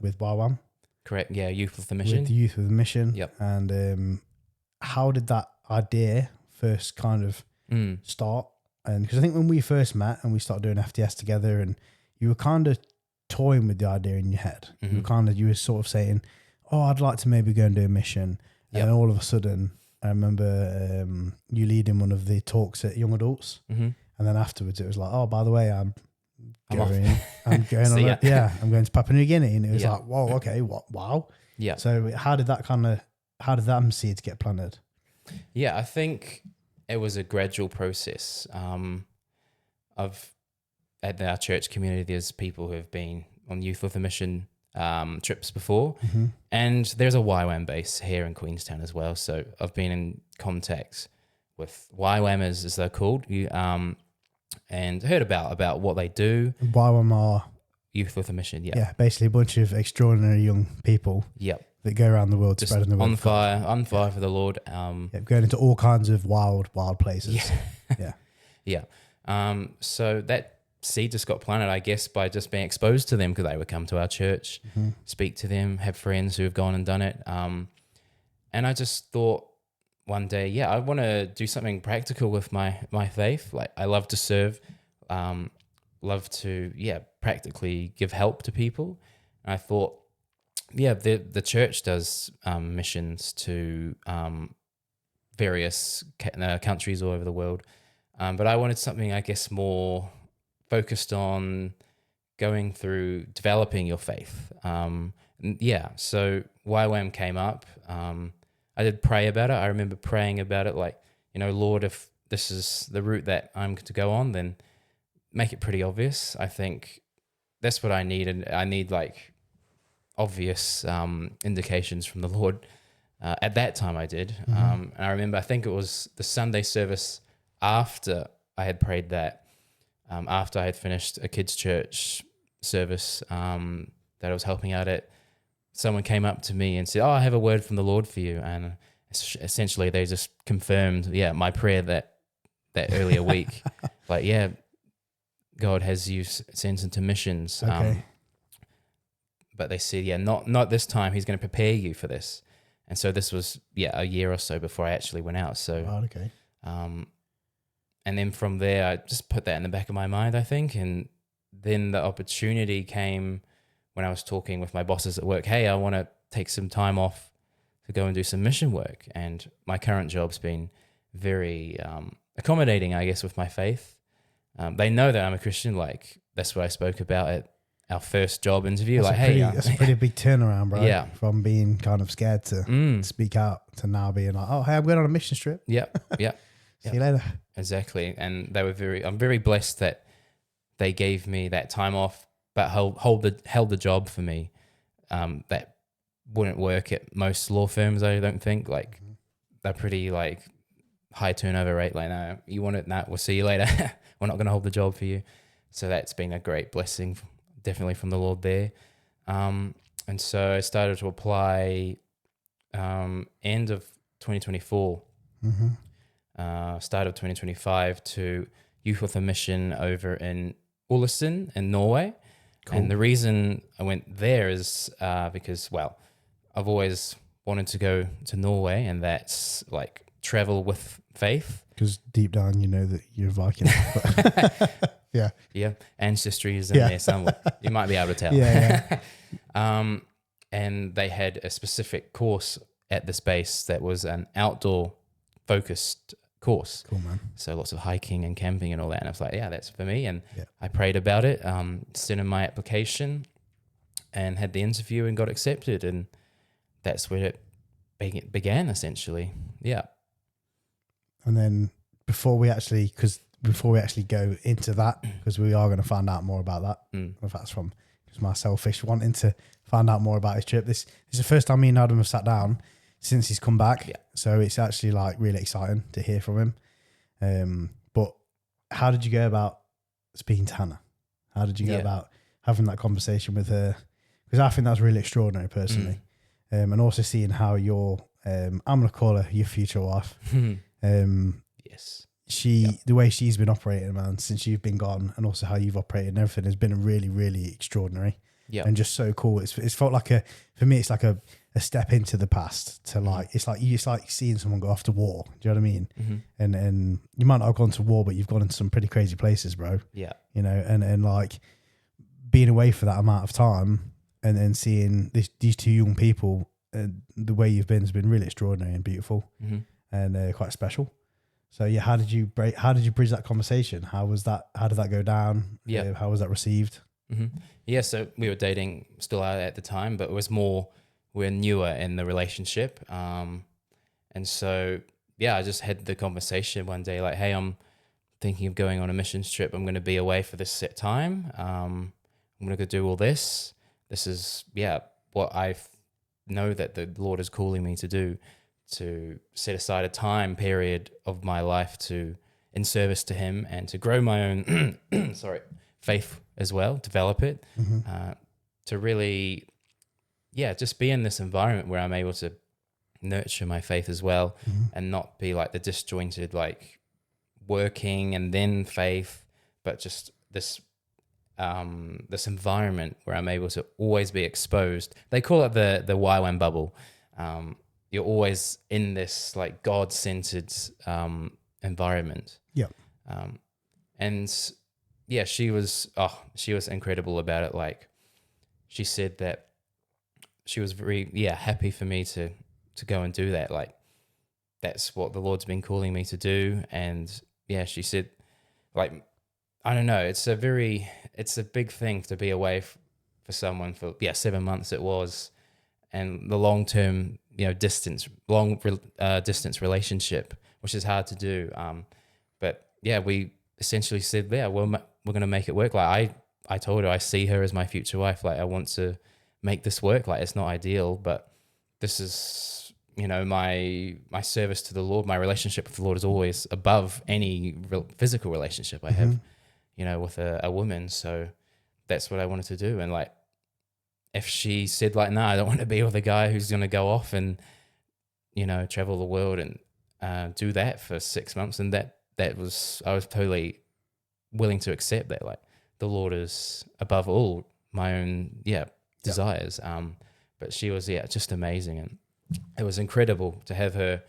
with YWAM. Correct. Yeah. Youth with the Mission. With the Youth with the Mission. Yep. And how did that idea first kind of start? And because I think when we first met and we started doing FTS together, and you were kind of toying with the idea in your head, you were sort of saying, oh, I'd like to maybe go and do a mission. And then all of a sudden, I remember you leading one of the talks at young adults. And then afterwards it was like, oh, by the way, I'm going I'm going to Papua New Guinea. And it was like, whoa, okay, wow. Yeah. So how did that seeds get planted? Yeah, I think it was a gradual process. At our church community, there's people who have been on Youth with a Mission trips before. And there's a YWAM base here in Queenstown as well. So I've been in contact with YWAMers, as they're called, and heard about what they do. YWAM, Youth with a Mission, yeah, basically a bunch of extraordinary young people that go around the world just spreading the word. On fire for the Lord. Going into all kinds of wild places. So that seed just got planted, I guess, by just being exposed to them, because they would come to our church, speak to them, have friends who have gone and done it. And I just thought one day, I want to do something practical with my faith. Like, I love to serve, love to, practically give help to people. And I thought, the church does missions to various countries all over the world. But I wanted something, I guess, more focused on going through developing your faith. So YWAM came up. I did pray about it. I remember praying about it, like, Lord, if this is the route that I'm to go on, then make it pretty obvious. I think that's what I need. And I need, like, obvious indications from the Lord. At that time I did. And I remember, I think it was the Sunday service after I had prayed that, after I had finished a kids' church service that I was helping out at, someone came up to me and said, I have a word from the Lord for you. And essentially they just confirmed, my prayer that earlier week. Like, God has you sent into missions. Okay. But they said, not this time. He's going to prepare you for this. And so this was, a year or so before I actually went out. So, okay. And then from there, I just put that in the back of my mind, I think. And then the opportunity came when I was talking with my bosses at work. Hey, I want to take some time off to go and do some mission work. And my current job's been very accommodating, I guess, with my faith. They know that I'm a Christian. Like, that's what I spoke about at our first job interview. That's a pretty big turnaround, bro. Yeah. From being kind of scared to speak out to now being like, oh, hey, I'm going on a mission trip. Yeah. See you later. Exactly. And I'm very blessed that they gave me that time off, but held the job for me. That wouldn't work at most law firms, I don't think. Like, they're pretty, like, high turnover rate. Like, no, you want it? Nah, we'll see you later. We're not going to hold the job for you. So that's been a great blessing, definitely from the Lord there. And so I started to apply end of 2024, start of 2025 to Youth with a Mission over in Ålesund in Norway. Cool. And the reason I went there is because, I've always wanted to go to Norway, and that's like travel with faith. Because deep down, you know that you're Viking. Yeah. Ancestry is in there somewhere. You might be able to tell. And they had a specific course at this base that was an outdoor focused course. Cool, man. So lots of hiking and camping and all that. And I was like, that's for me. And I prayed about it, sent in my application and had the interview and got accepted. And that's where it began, essentially. Yeah. And then before we actually go into that, because we are going to find out more about that. If that's from just my selfish wanting to find out more about his trip. This is the first time me and Adam have sat down since he's come back. Yeah. So it's actually like really exciting to hear from him. But how did you go about speaking to Hannah? How did you go about having that conversation with her? Because I think that's really extraordinary personally. And also seeing how your, I'm going to call her your future wife. Yes. The way she's been operating, man, since you've been gone, and also how you've operated and everything has been really, really extraordinary. Yeah. And just so cool. It's felt like for me, it's like a step into the past to like, it's like seeing someone go off to war. Do you know what I mean? And you might not have gone to war, but you've gone into some pretty crazy places, bro. Yeah. You know, and like being away for that amount of time and then seeing these two young people, the way you've been has been really extraordinary and beautiful and quite special. So yeah, how did you bridge that conversation? How did that go down? Yeah. How was that received? Yeah, so we were dating still out at the time, but it was more, we're newer in the relationship. And so, I just had the conversation one day, like, hey, I'm thinking of going on a missions trip. I'm going to be away for this set time. I'm going to go do all this. this is, what I know that the Lord is calling me to do, to set aside a time period of my life to in service to Him and to grow my own faith as well, develop it, to really, just be in this environment where I'm able to nurture my faith as well, and not be like the disjointed, like working and then faith, but just this this environment where I'm able to always be exposed. They call it the YWAM bubble. You're always in this like God-centered environment. Yeah. And yeah, she was incredible about it. Like, she said that she was very happy for me to go and do that. Like, that's what the Lord's been calling me to do. And yeah, she said, like, I don't know, it's a big thing to be away for someone for 7 months it was, and the long term distance relationship, which is hard to do. But yeah, we essentially said, we're going to make it work. Like, I told her I see her as my future wife. Like, I want to make this work. Like, it's not ideal, but this is, my service to the Lord. My relationship with the Lord is always above any physical relationship I have, with a woman. So that's what I wanted to do. And like, if she said like, no, I don't want to be with a guy who's going to go off and, travel the world and do that for 6 months, and I was totally willing to accept that. Like, the Lord is above all my own desires. But she was just amazing, and it was incredible to have her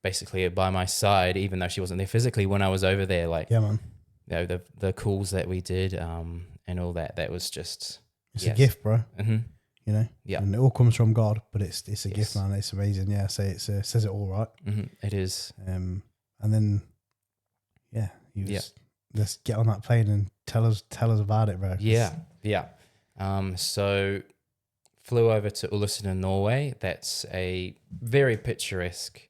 basically by my side, even though she wasn't there physically when I was over there. Like, Yeah, man. The calls that we did and all that was just a gift, bro. Mm-hmm. Yeah, and it all comes from God, but it's a gift, man. It's amazing. Yeah, so it says it all right. Mm-hmm. It is. And then let's get on that plane and tell us about it, bro. So flew over to Ulstein, Norway. That's a very picturesque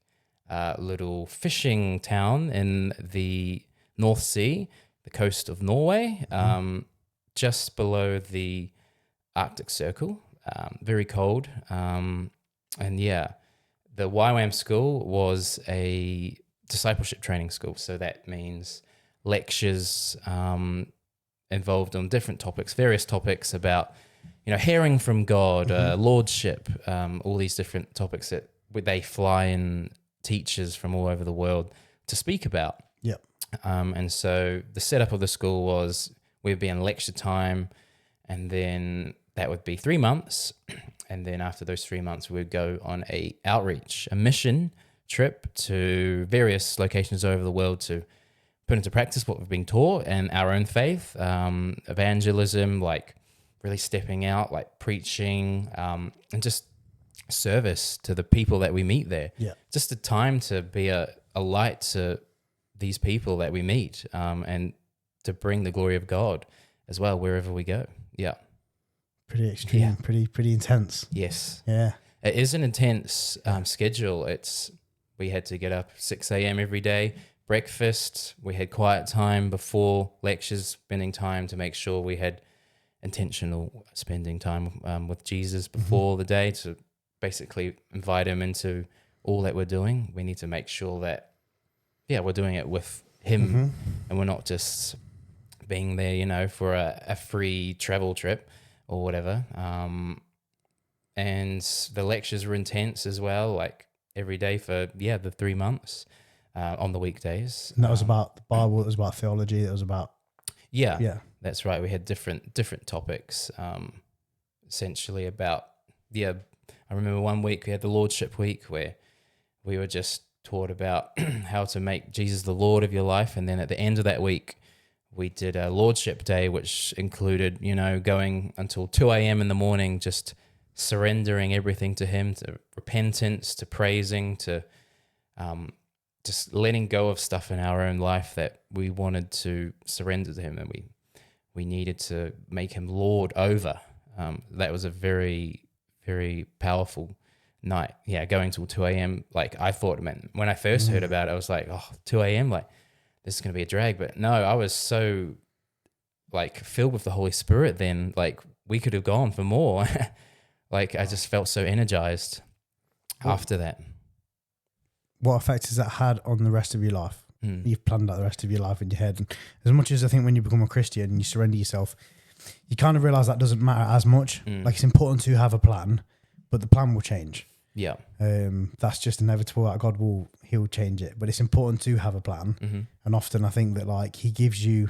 little fishing town in the North Sea, the coast of Norway, just below the Arctic Circle. Very cold. And the YWAM school was a discipleship training school. So that means lectures involved on different topics, various topics about, hearing from God, lordship, all these different topics that they fly in teachers from all over the world to speak about. Yep. And so the setup of the school was we'd be in lecture time, and then that would be 3 months. And then after those 3 months, we'd go on a mission trip to various locations over the world to put into practice what we've been taught and our own faith, evangelism, like really stepping out, like preaching, and just service to the people that we meet there. Yeah. Just a time to be a light to these people that we meet, and to bring the glory of God as well wherever we go. Yeah. Pretty extreme, pretty intense. Yes. Yeah. It is an intense schedule. We had to get up 6 a.m. every day, breakfast. We had quiet time before lectures, spending time to make sure we had intentional spending time with Jesus before the day, to basically invite him into all that we're doing. We need to make sure that, we're doing it with him, and we're not just being there, for a free travel trip or whatever. And the lectures were intense as well, like every day for, the 3 months on the weekdays. And that was about the Bible, it was about theology, it was about... Yeah, that's right. We had different topics, essentially about, I remember one week we had the Lordship Week where we were just taught about how to make Jesus the Lord of your life. And then at the end of that week, we did a Lordship Day, which included, going until 2 a.m. in the morning, just surrendering everything to him, to repentance, to praising, to just letting go of stuff in our own life that we wanted to surrender to him, and we needed to make him Lord over. That was a very, very powerful night. Yeah, going till 2 a.m. Like, I thought, man, when I first heard about it, I was like, 2 a.m., like, this is going to be a drag. But no, I was so, like, filled with the Holy Spirit then. Like, we could have gone for more. Like I just felt so energized after that. What effect has that had on the rest of your life? Mm. You've planned out the rest of your life in your head. And as much as I think when you become a Christian and you surrender yourself, you kind of realize that doesn't matter as much. Like it's important to have a plan, but the plan will change. Yeah. That's just inevitable. That he'll change it, but it's important to have a plan. Mm-hmm. And often I think that like he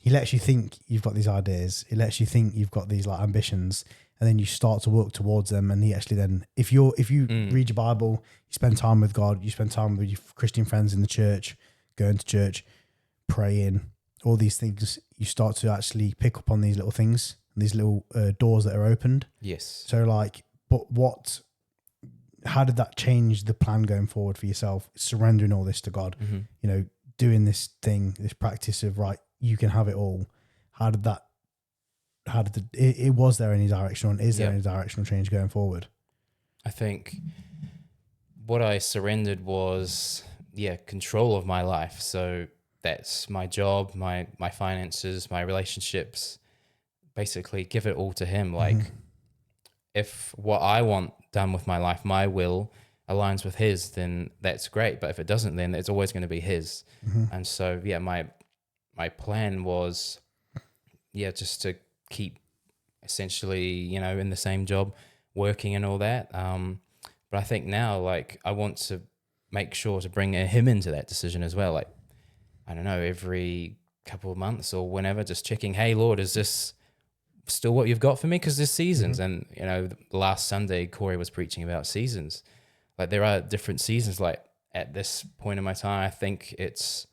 lets you think you've got these ideas. He lets you think you've got these like ambitions, and then you start to work towards them. And he actually then, if you read your Bible, you spend time with God, you spend time with your Christian friends in the church, going to church, praying, all these things, you start to actually pick up on these little things, these little doors that are opened. Yes. So like, but how did that change the plan going forward for yourself? Surrendering all this to God, you know, doing this thing, this practice of right, you can have it all. Was there any directional, is there any directional change going forward? I think what I surrendered was, control of my life. So that's my job, my finances, my relationships, basically give it all to him. Like if what I want done with my life, my will aligns with his, then that's great. But if it doesn't, then it's always going to be his. And so, my plan was, just to keep essentially, you know, in the same job, working and all that. But I think now, like, I want to make sure to bring him into that decision as well. Like, I don't know, every couple of months or whenever, just checking, hey, Lord, is this still what you've got for me? Because there's seasons. And, you know, last Sunday, Corey was preaching about seasons. Like, there are different seasons. Like, at this point in my time, I think it's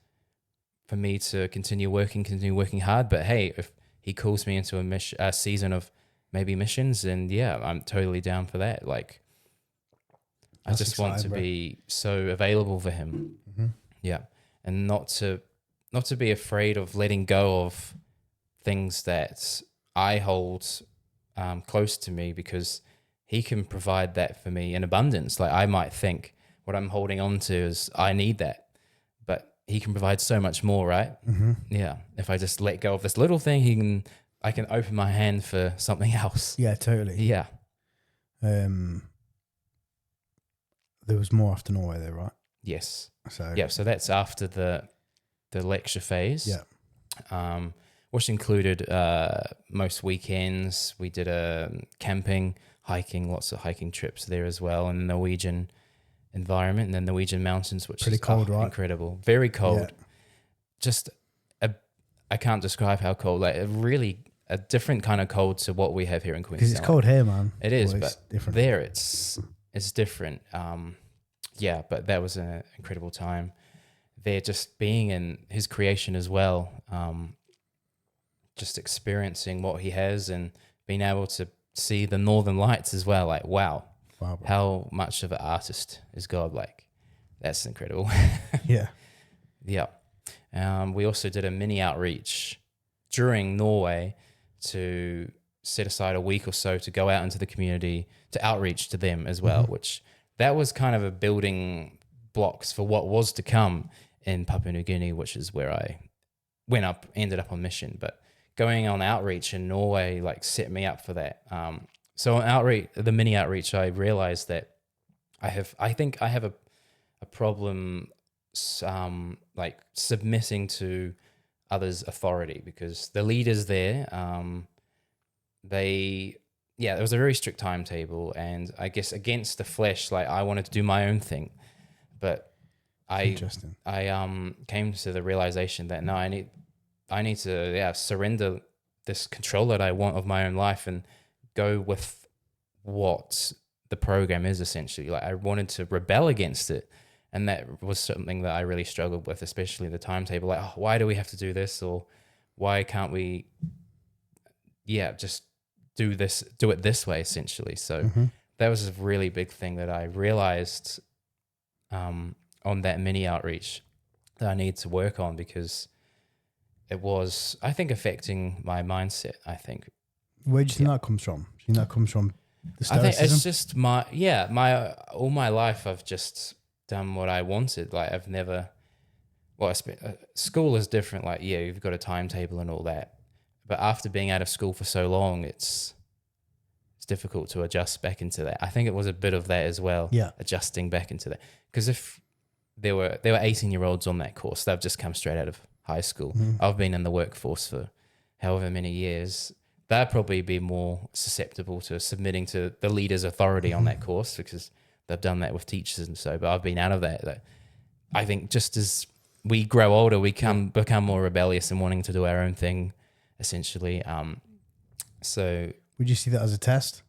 for me to continue working hard. But hey, if he calls me into a season of maybe missions, and I'm totally down for that. Like, I just want to be so available for him. And not to be afraid of letting go of things that I hold close to me, because he can provide that for me in abundance. Like, I might think what I'm holding on to is I need that, but he can provide so much more, right? If I just let go of this little thing, I can open my hand for something else. Yeah, totally. There was more after Norway though, right? Yes. So so that's after the lecture phase. Which included most weekends. We did camping, hiking, lots of hiking trips there as well, and the Norwegian environment and the Norwegian mountains, which pretty is cold, right? Incredible. Very cold. Just I can't describe how cold. Like a different kind of cold to what we have here in Queensland. Because it's cold here, man. It is, but different. There it's different. But that was an incredible time. There, just being in his creation as well, just experiencing what he has and being able to see the northern lights as well. Like, wow, how much of an artist is God? Like, that's incredible. We also did a mini outreach during Norway to set aside a week or so to go out into the community to outreach to them as well, which that was kind of a building blocks for what was to come in Papua New Guinea, which is where I ended up on mission. But going on outreach in Norway, like, set me up for that. So on the mini outreach, I realized that I think I have a problem, like, submitting to others' authority, because the leaders there, there was a very strict timetable, and I guess against the flesh, like, I wanted to do my own thing, but I came to the realization that no, I need to surrender this control that I want of my own life and go with what the program is essentially. Like, I wanted to rebel against it, and that was something that I really struggled with, especially the timetable. Like, why do we have to do this, or why can't we just do it this way essentially. So that was a really big thing that I realized on that mini outreach that I need to work on, because it was, I think, affecting my mindset, I think. Where do you think that comes from? Do you think that comes from the stoicism? I think it's just all my life I've just done what I wanted. Like, I've never, school is different. Like, you've got a timetable and all that. but after being out of school for so long, it's difficult to adjust back into that. I think it was a bit of that as well. Yeah. Adjusting back into that, because if there were 18-year-olds on that course, they've just come straight out of high school. I've been in the workforce for however many years. They'd probably be more susceptible to submitting to the leader's authority on that course, because they've done that with teachers and so. But I've been out of that. I think just as we grow older, we become more rebellious and wanting to do our own thing, essentially. So Would you see that as a test?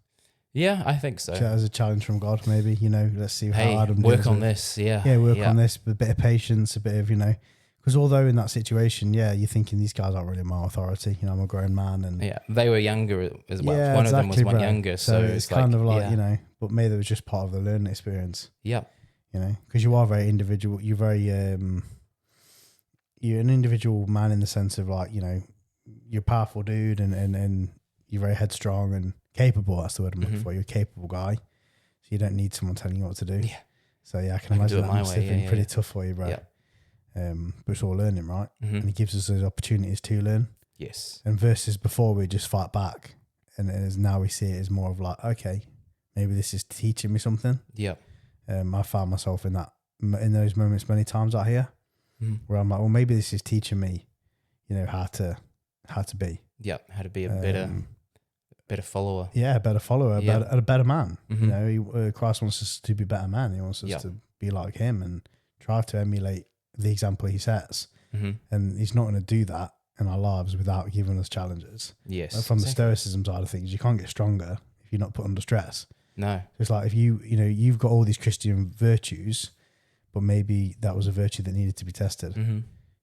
yeah, I think so. As a challenge from God, maybe, let's see how Hey, Adam work deals on with it. this. Yeah. Yeah, work on this, a bit of patience, a bit of, because although in that situation, you're thinking these guys aren't really my authority. I'm a grown man. And Yeah, they were younger as well. yeah, One exactly, of them was one bro. younger. So it's kind of like, yeah. but maybe it was just part of the learning experience, Yeah. because you are very individual. You're very, you're an individual man in the sense of like, you're a powerful dude and you're very headstrong and capable. That's the word I'm looking for. You're a capable guy. So you don't need someone telling you what to do. Yeah. So I can imagine that must have been pretty tough for you, bro. Yeah. But it's all learning, right? And he gives us those opportunities to learn. Yes. And versus before we just fight back, and as now we see it as more of like, okay, maybe this is teaching me something. Yeah. I found myself in those moments many times out here, where I'm like, well, maybe this is teaching me, how to be. Yeah. How to be a better follower. Yeah, a better follower, a better man. Christ wants us to be better man. He wants us to be like him and try to emulate the example he sets. And he's not going to do that in our lives without giving us challenges. Yes. From the stoicism side of things, you can't get stronger if you're not put under stress. No. It's like if you've got all these Christian virtues, but maybe that was a virtue that needed to be tested.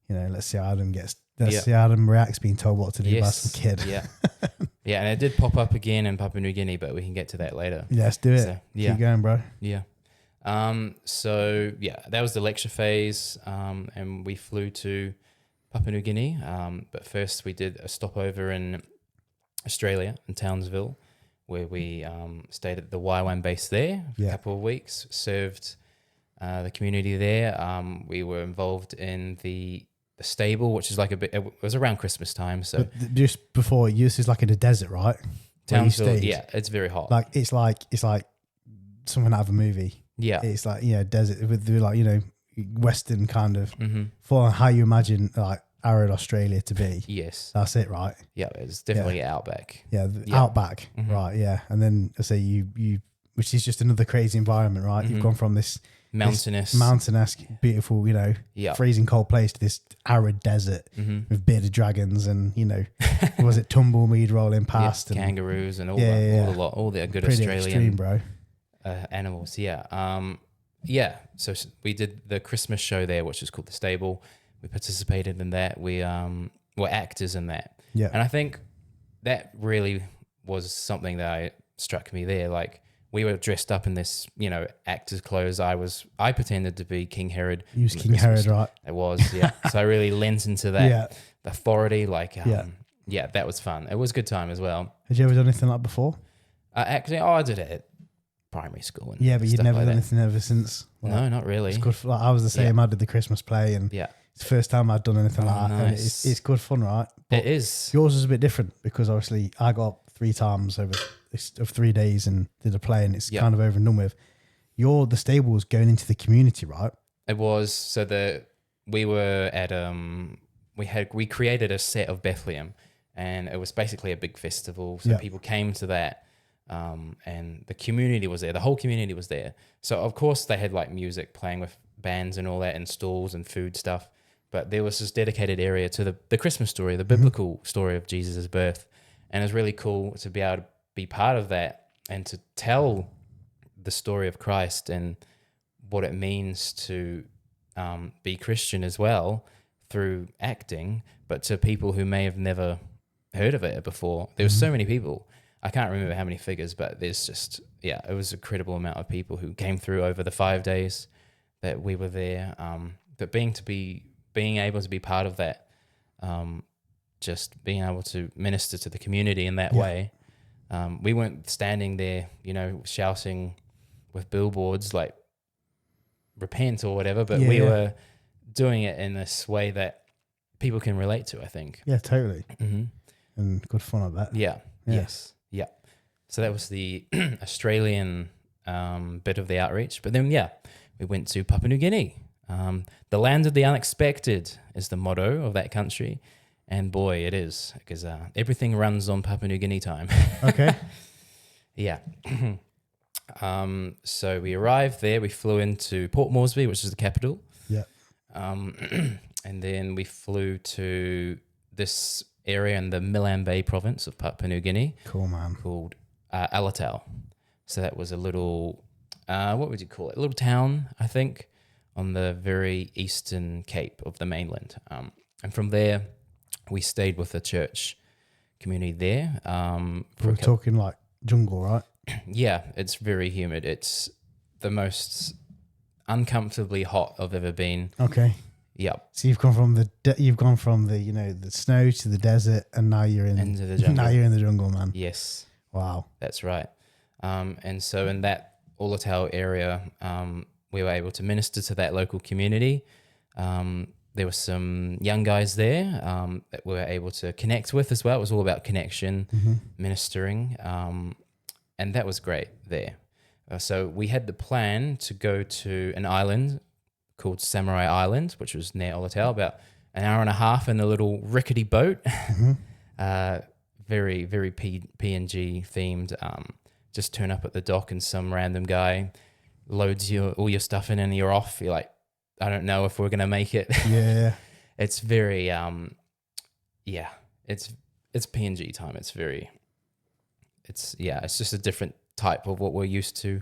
Let's see how Adam reacts being told what to do by some kid. Yeah. Yeah, and it did pop up again in Papua New Guinea, but we can get to that later. Yeah, let's do it. So, Keep going, bro. Yeah. So that was the lecture phase, and we flew to Papua New Guinea. But first we did a stopover in Australia, in Townsville, where we stayed at the Y1 base there for a couple of weeks, served the community there. We were involved in the stable, which is like it was around Christmas time. So but just before, this is like in the desert, right? Townsville, yeah, it's very hot. Like it's like something out of a movie. Yeah, it's like desert with the Western kind of for how you imagine like arid Australia to be. Yes, that's it, right? Yeah, it's definitely outback. Yeah, outback, right? Yeah, and then I say you, which is just another crazy environment, right? You've gone from this mountainous, beautiful, freezing cold place to this arid desert with bearded dragons and was it tumbleweed rolling past and kangaroos and all the good Australian extreme, bro. Animals. So we did the Christmas show there, which is called the Stable. We participated in that. We were actors in that. Yeah, and I think that really was something that struck me there. Like, we were dressed up in this, actor's clothes. I pretended to be King Herod. You was King Herod, right? It was, yeah. So I really lent into that authority. Like, that was fun. It was a good time as well. Had you ever done anything like before? Actually, I did it at primary school. And but you'd never done anything ever since? Like, no, not really. It's good. I was the same. I did the Christmas play and it's the first time I'd done anything like that. Nice. And it's good fun, right? But it is. Yours was a bit different because obviously I got up 3 times over of 3 days and did a play and it's kind of over and done with. The stable was going into the community, right? It was. So we were at we created a set of Bethlehem, and it was basically a big festival. So people came to that, and the community was there. The whole community was there. So of course they had like music playing with bands and all that, and stalls and food stuff. But there was this dedicated area to the Christmas story, the biblical story of Jesus' birth, and it's really cool to be able to be part of that and to tell the story of Christ and what it means to be Christian as well through acting, but to people who may have never heard of it before. There were so many people. I can't remember how many figures, but there's just, it was a credible amount of people who came through over the 5 days that we were there. But being able to be part of that, just being able to minister to the community in that way. We weren't standing there, shouting with billboards like repent or whatever, but we were doing it in this way that people can relate to, I think. Yeah, totally. and good fun, I bet. Yeah. Yeah. Yes. Yeah. So that was the Australian bit of the outreach. But then, we went to Papua New Guinea. The land of the unexpected is the motto of that country. And boy, it is, because everything runs on Papua New Guinea time. Okay. Yeah. So we arrived there. We flew into Port Moresby, which is the capital. Yeah. And then we flew to this area in the Milan Bay province of Papua New Guinea Cool, man. called Alatau. So that was a little, what would you call it? A little town, I think, on the very eastern cape of the mainland. And from there, we stayed with the church community there. We're talking like jungle, right? Yeah, it's very humid. It's the most uncomfortably hot I've ever been. Okay. Yep. So you've gone from the snow to the desert, and now you're Into the jungle. Now you're in the jungle, man. Yes, Wow. that's right. And so in that Alatau area, we were able to minister to that local community. There were some young guys there that we were able to connect with as well. It was all about connection, ministering, and that was great there. So we had the plan to go to an island called Samurai Island, which was near Alatau, about an hour and a half in a little rickety boat. Very, very PNG themed. Just turn up at the dock and some random guy loads all your stuff in and you're off. You're like, I don't know if we're going to make it. Yeah. It's very, it's PNG time. It's just a different type of what we're used to.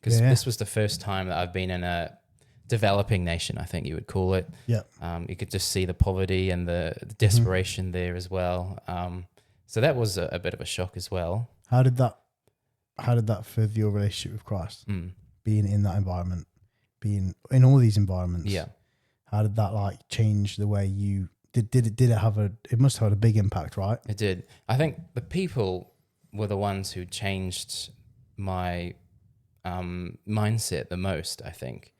Because this was the first time that I've been in a developing nation, I think you would call it. Yeah. You could just see the poverty and the desperation there as well. So that was a bit of a shock as well. How did that further your relationship with Christ? Being in that environment, being in all these environments. Yeah. How did that like change the way you did it have it must have had a big impact, right? It did. I think the people were the ones who changed my mindset the most, I think,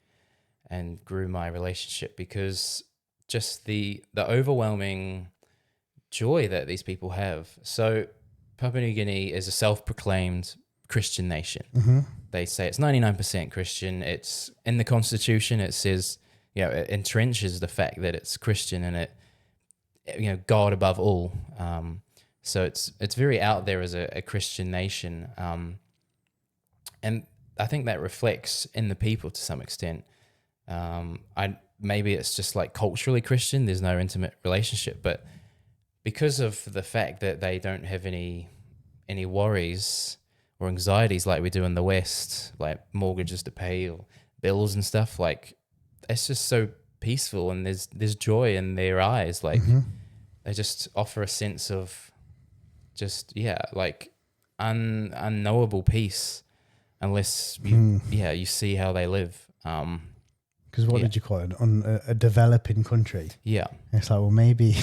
and grew my relationship, because just the overwhelming joy that these people have. So Papua New Guinea is a self-proclaimed Christian nation. They say it's 99% Christian. It's in the constitution. It says, it entrenches the fact that it's Christian and it, God above all. So it's very out there as a Christian nation. And I think that reflects in the people to some extent. Maybe it's just like culturally Christian. There's no intimate relationship, but because of the fact that they don't have any worries or anxieties like we do in the West, like mortgages to pay or bills and stuff, like it's just so peaceful, and there's joy in their eyes. Like they just offer a sense of just like unknowable peace, unless you see how they live. Because what did you call it? On a developing country. Yeah. It's like, well, maybe.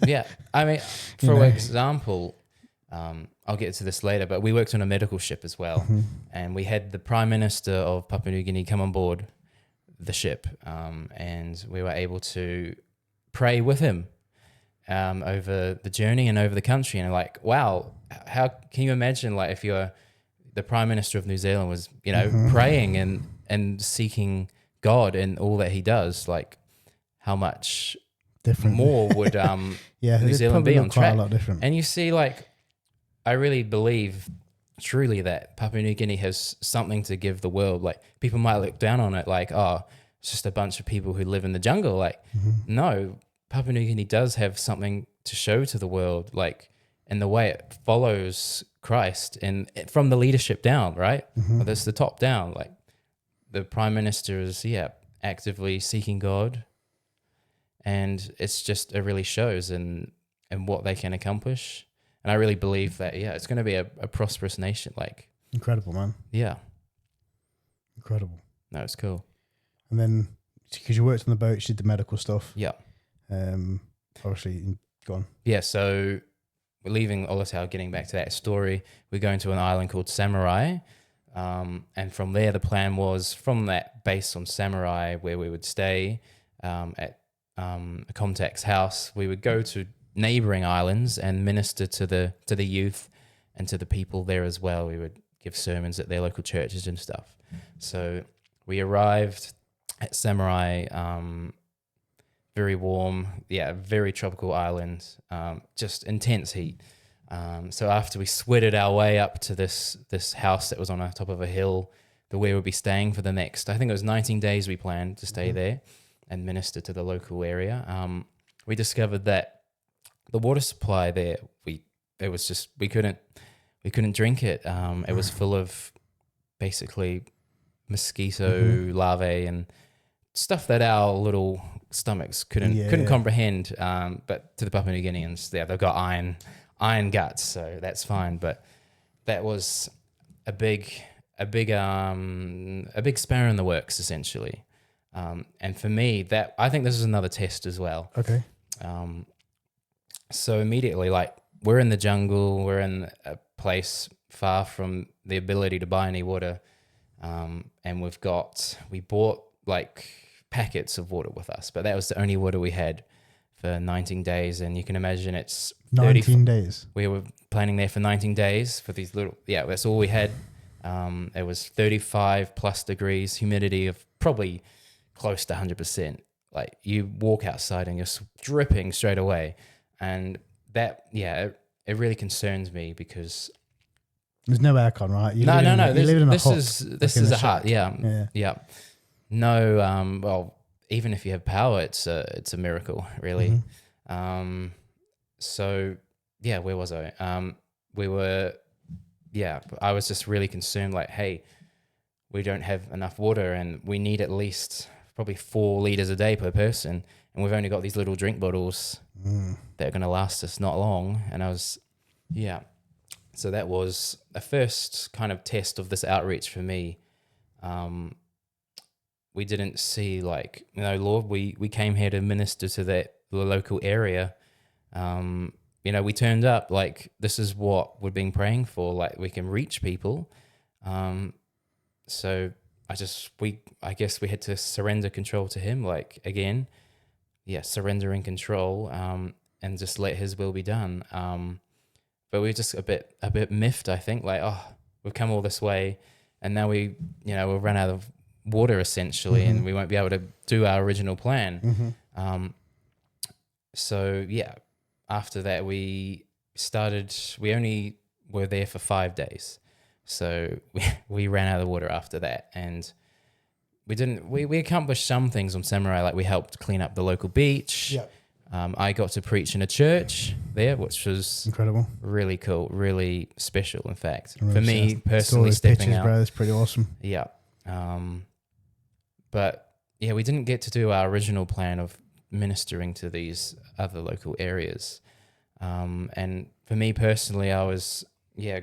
Yeah. I mean, for example, I'll get to this later, but we worked on a medical ship as well. And we had the Prime Minister of Papua New Guinea come on board the ship. And we were able to pray with him over the journey and over the country. And like, wow, how can you imagine, like, if you're the Prime Minister of New Zealand was, praying and seeking God in all that he does, like how much different more would New Zealand be on track? A lot different. And you see, like, I really believe truly that Papua New Guinea has something to give the world. Like, people might look down on it like, oh, it's just a bunch of people who live in the jungle. Like, no, Papua New Guinea does have something to show to the world, like in the way it follows Christ and from the leadership down, right? Well, that's the top down. Like, the Prime Minister is, actively seeking God, and it really shows in what they can accomplish. And I really believe that, it's going to be a prosperous nation. Like, incredible, man. Yeah. Incredible. No, it's cool. And then, because you worked on the boat, you did the medical stuff. Yeah. Obviously, go on. Yeah, so we're leaving Alatau, getting back to that story. We're going to an island called Samurai. And from there, the plan was from that base on Samurai where we would stay at a contact's house, we would go to neighboring islands and minister to the youth and to the people there as well. We would give sermons at their local churches and stuff. So we arrived at Samurai, very warm, very tropical island, just intense heat. So after we sweated our way up to this house that was on the top of a hill, we would be staying for the next, I think it was 19 days we planned to stay there and minister to the local area. We discovered that the water supply there, we couldn't drink it. It was full of basically mosquito larvae and stuff that our little stomachs couldn't comprehend. But to the Papua New Guineans, they've got iron guts, so that's fine. But that was a big spanner in the works, essentially. And for me, I think this is another test as well. Okay. So immediately, like, we're in the jungle, we're in a place far from the ability to buy any water, and we bought like packets of water with us, but that was the only water we had for 19 days, and you can imagine it's 19 days. We were planning there for 19 days for these that's all we had. It was 35 plus degrees, humidity of probably close to 100%. Like, you walk outside and you're dripping straight away, and that it really concerns me because there's no aircon, right? No. This is a hut. Yeah. No, well, even if you have power, it's a miracle, really. So yeah, where was I? I was just really concerned, like, hey, we don't have enough water and we need at least probably 4 liters a day per person. And we've only got these little drink bottles that are going to last us not long. And so that was a first kind of test of this outreach for me. We didn't see, like, Lord, we came here to minister to the local area. We turned up, like, this is what we're being praying for, like, we can reach people. So I guess we had to surrender control to him, like, again, surrendering control, and just let his will be done. But we were just a bit miffed, I think, like, we've come all this way and now we'll run out of water essentially, and we won't be able to do our original plan. So after that we only were there for 5 days. So we ran out of water after that, and we accomplished some things on Samurai, like we helped clean up the local beach. I got to preach in a church there, which was incredible, really cool, really special, in fact. For me personally, stepping out. Bro, that's pretty awesome. But we didn't get to do our original plan of ministering to these other local areas. And for me personally, I was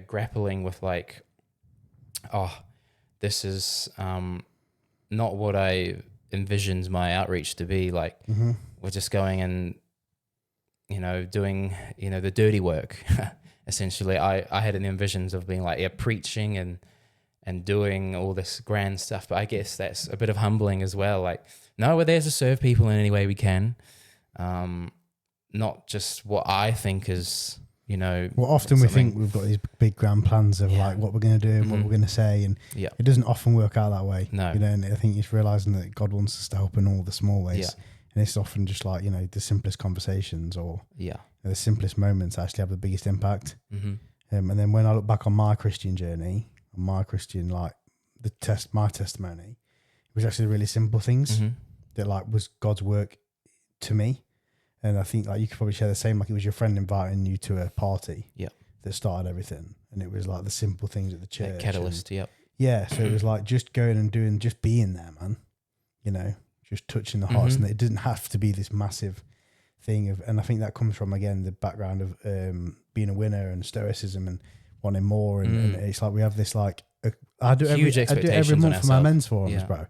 grappling with, like, this is not what I envisioned my outreach to be. Like, we're just going and doing the dirty work. Essentially, I had the visions of being like preaching and doing all this grand stuff, but I guess that's a bit of humbling as well. Like, no, we're there to serve people in any way we can, not just what I think is, Well, often we think we've got these big grand plans of like what we're going to do and what we're going to say, and it doesn't often work out that way. No. And I think it's realizing that God wants us to help in all the small ways, and it's often just like the simplest conversations or the simplest moments actually have the biggest impact. And then when I look back on my Christian journey, my testimony, it was actually really simple things that like was God's work to me. And I think like you could probably share the same, like it was your friend inviting you to a party that started everything. And it was like the simple things at the church. That catalyst, so it was like just going and doing, just being there, man, just touching the hearts. And it didn't have to be this massive thing of, and I think that comes from, again, the background of being a winner and stoicism and wanting more. And it's like we have this like, I do it every month for my men's forums, bro.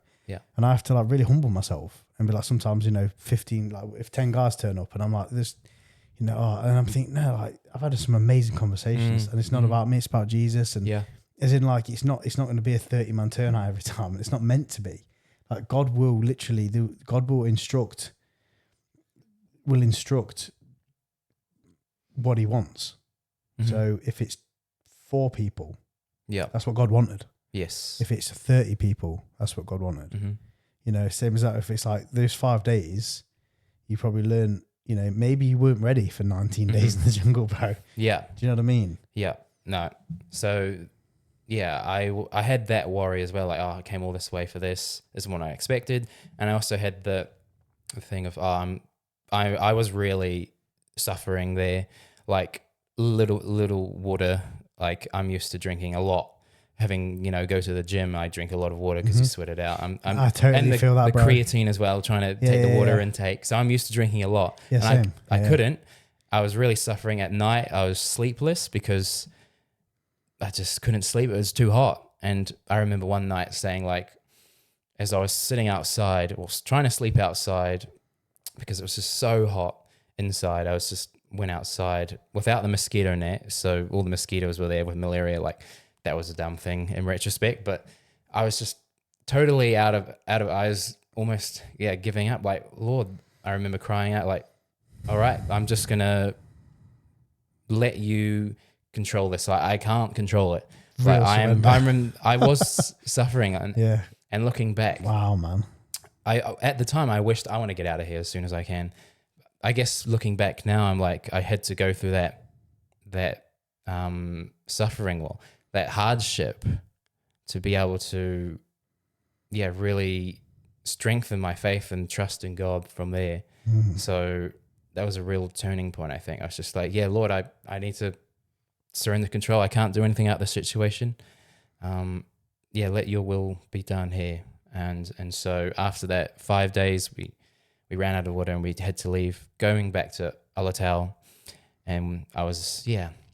And I have to like really humble myself and be like, sometimes, 15, like if 10 guys turn up and I'm like this, and I'm thinking, no, like I've had some amazing conversations and it's not about me, it's about Jesus. And as in like, it's not going to be a 30-man turnout every time. It's not meant to be. Like God will literally instruct what he wants. Mhm. So if it's 4 people, Yeah. that's what God wanted. Yes. If it's 30 people, that's what God wanted. Mm-hmm. You know, same as that. If it's like those 5 days, you probably learn, you know, maybe you weren't ready for 19 days in the jungle, bro. Yeah. Do you know what I mean? Yeah. No. So, yeah, I had that worry as well. Like, oh, I came all this way for this. This is what I expected. And I also had the thing of, I was really suffering there. Like, little water. Like, I'm used to drinking a lot. Having, you know, go to the gym, I drink a lot of water because you sweat it out. I totally feel that, the bro. creatine as well, trying to take the water intake. So I'm used to drinking a lot. Yeah, and same. I couldn't. I was really suffering at night. I was sleepless because I just couldn't sleep. It was too hot. And I remember one night saying, like, as I was sitting outside, or trying to sleep outside because it was just so hot inside, I went outside without the mosquito net. So all the mosquitoes were there with malaria. Like, that was a dumb thing in retrospect, but I was just totally out of, I was almost, giving up. Like, Lord, I remember crying out, like, all right, I'm just going to let you control this. Like, I can't control it. Like, I was suffering. And looking back, wow, man. At the time, I wished I want to get out of here as soon as I can. I guess looking back now, I'm like, I had to go through that suffering, or that hardship, to be able to, really strengthen my faith and trust in God from there. So that was a real turning point, I think. I was just like, Lord, I need to surrender control. I can't do anything out of the situation. Let your will be done here. And so after that 5 days, we ran out of water and we had to leave, going back to Alatau. And I was,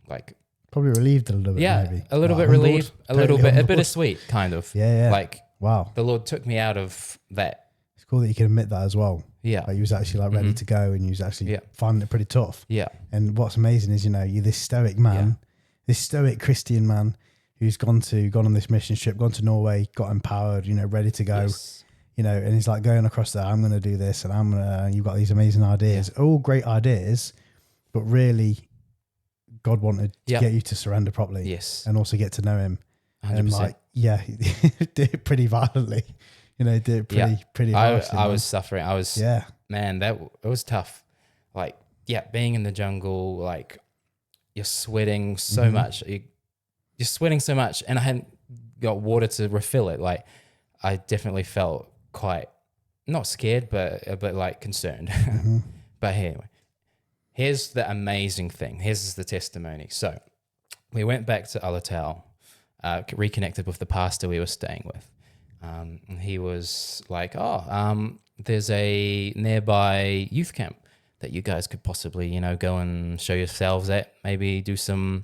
like... Probably relieved a little bit, maybe. A little bit relieved, a bit bittersweet, kind of. Yeah. Like, wow. The Lord took me out of that. It's cool that you can admit that as well. Yeah. Like, you was actually like ready to go, and you was actually finding it pretty tough. Yeah. And what's amazing is, you know, you're this stoic man, this stoic Christian man who's gone on this mission trip, gone to Norway, got empowered, you know, ready to go. Yes. You know, and he's like going across there, I'm going to do this, and you've got these amazing ideas, all great ideas, but really God wanted to get you to surrender properly. Yes. And also get to know him. 100%. And like, he did it pretty violently, you know, did it pretty harshly. I was suffering. I was, man, it was tough. Like, being in the jungle, like, you're sweating so much. You're sweating so much, and I hadn't got water to refill it. Like, I definitely felt quite, not scared, but like concerned. But anyway, here's the amazing thing. Here's the testimony. So we went back to Alatau, reconnected with the pastor we were staying with. And he was like, there's a nearby youth camp that you guys could possibly, you know, go and show yourselves at, maybe do some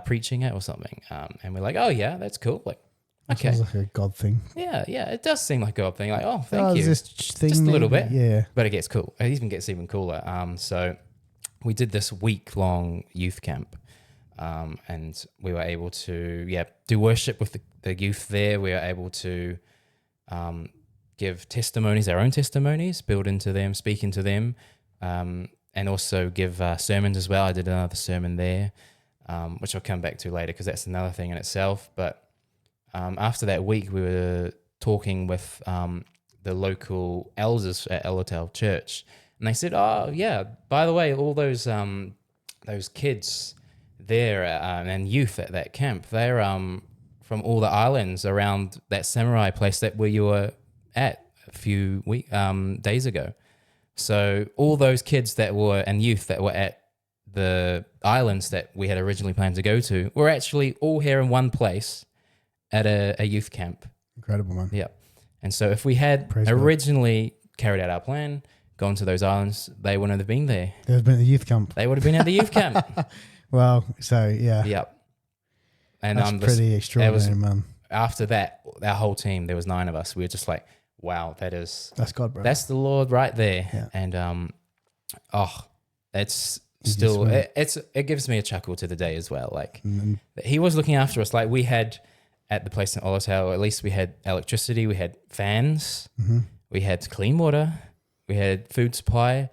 preaching at or something. And we're like, oh yeah, that's cool. Like, okay. Sounds like a God thing. Yeah, it does seem like a God thing. Like, oh, thank you. This thing just a little bit. Yeah. But it gets cool. It even gets even cooler. So we did this week-long youth camp. And we were able to, do worship with the youth there. We were able to give testimonies, our own testimonies, build into them, speak into them, and also give sermons as well. I did another sermon there, which I'll come back to later because that's another thing in itself. But after that week, we were talking with the local elders at Alatau Church, and they said, "Oh, yeah, by the way, all those kids there and youth at that camp, they're from all the islands around that samurai place where you were at a few days ago. So all those kids and youth that were at the islands that we had originally planned to go to were actually all here in one place at a youth camp." Incredible, man. Yeah. And so if we had originally carried out our plan, gone to those islands, they wouldn't have been there. They'd have been at the youth camp. They would have been at the youth camp. Well, so yeah. Yep. And that's pretty extraordinary, man. After that, our whole team, there was 9 of us. We were just like, wow, that's God, bro. That's the Lord right there. Yeah. And it's still it gives me a chuckle to the day as well. Like he was looking after us. Like we had at the place in Alatau, at least we had electricity, we had fans, we had clean water, we had food supply,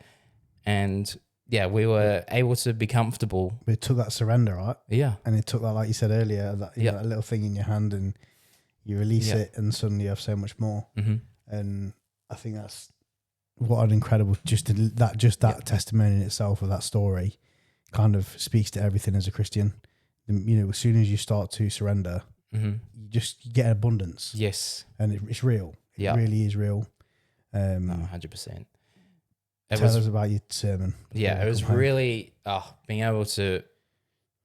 and we were able to be comfortable. But it took that surrender, right? Yeah. And it took that, like you said earlier, that, you know, that little thing in your hand, and you release it, and suddenly you have so much more. Mm-hmm. And I think that's what an incredible, that testimony in itself of that story kind of speaks to everything as a Christian. You know, as soon as you start to surrender, Mm-hmm. you get an abundance. Yes. And it's real. It really is real. 100%. Tell us about your sermon. Yeah, it was really being able to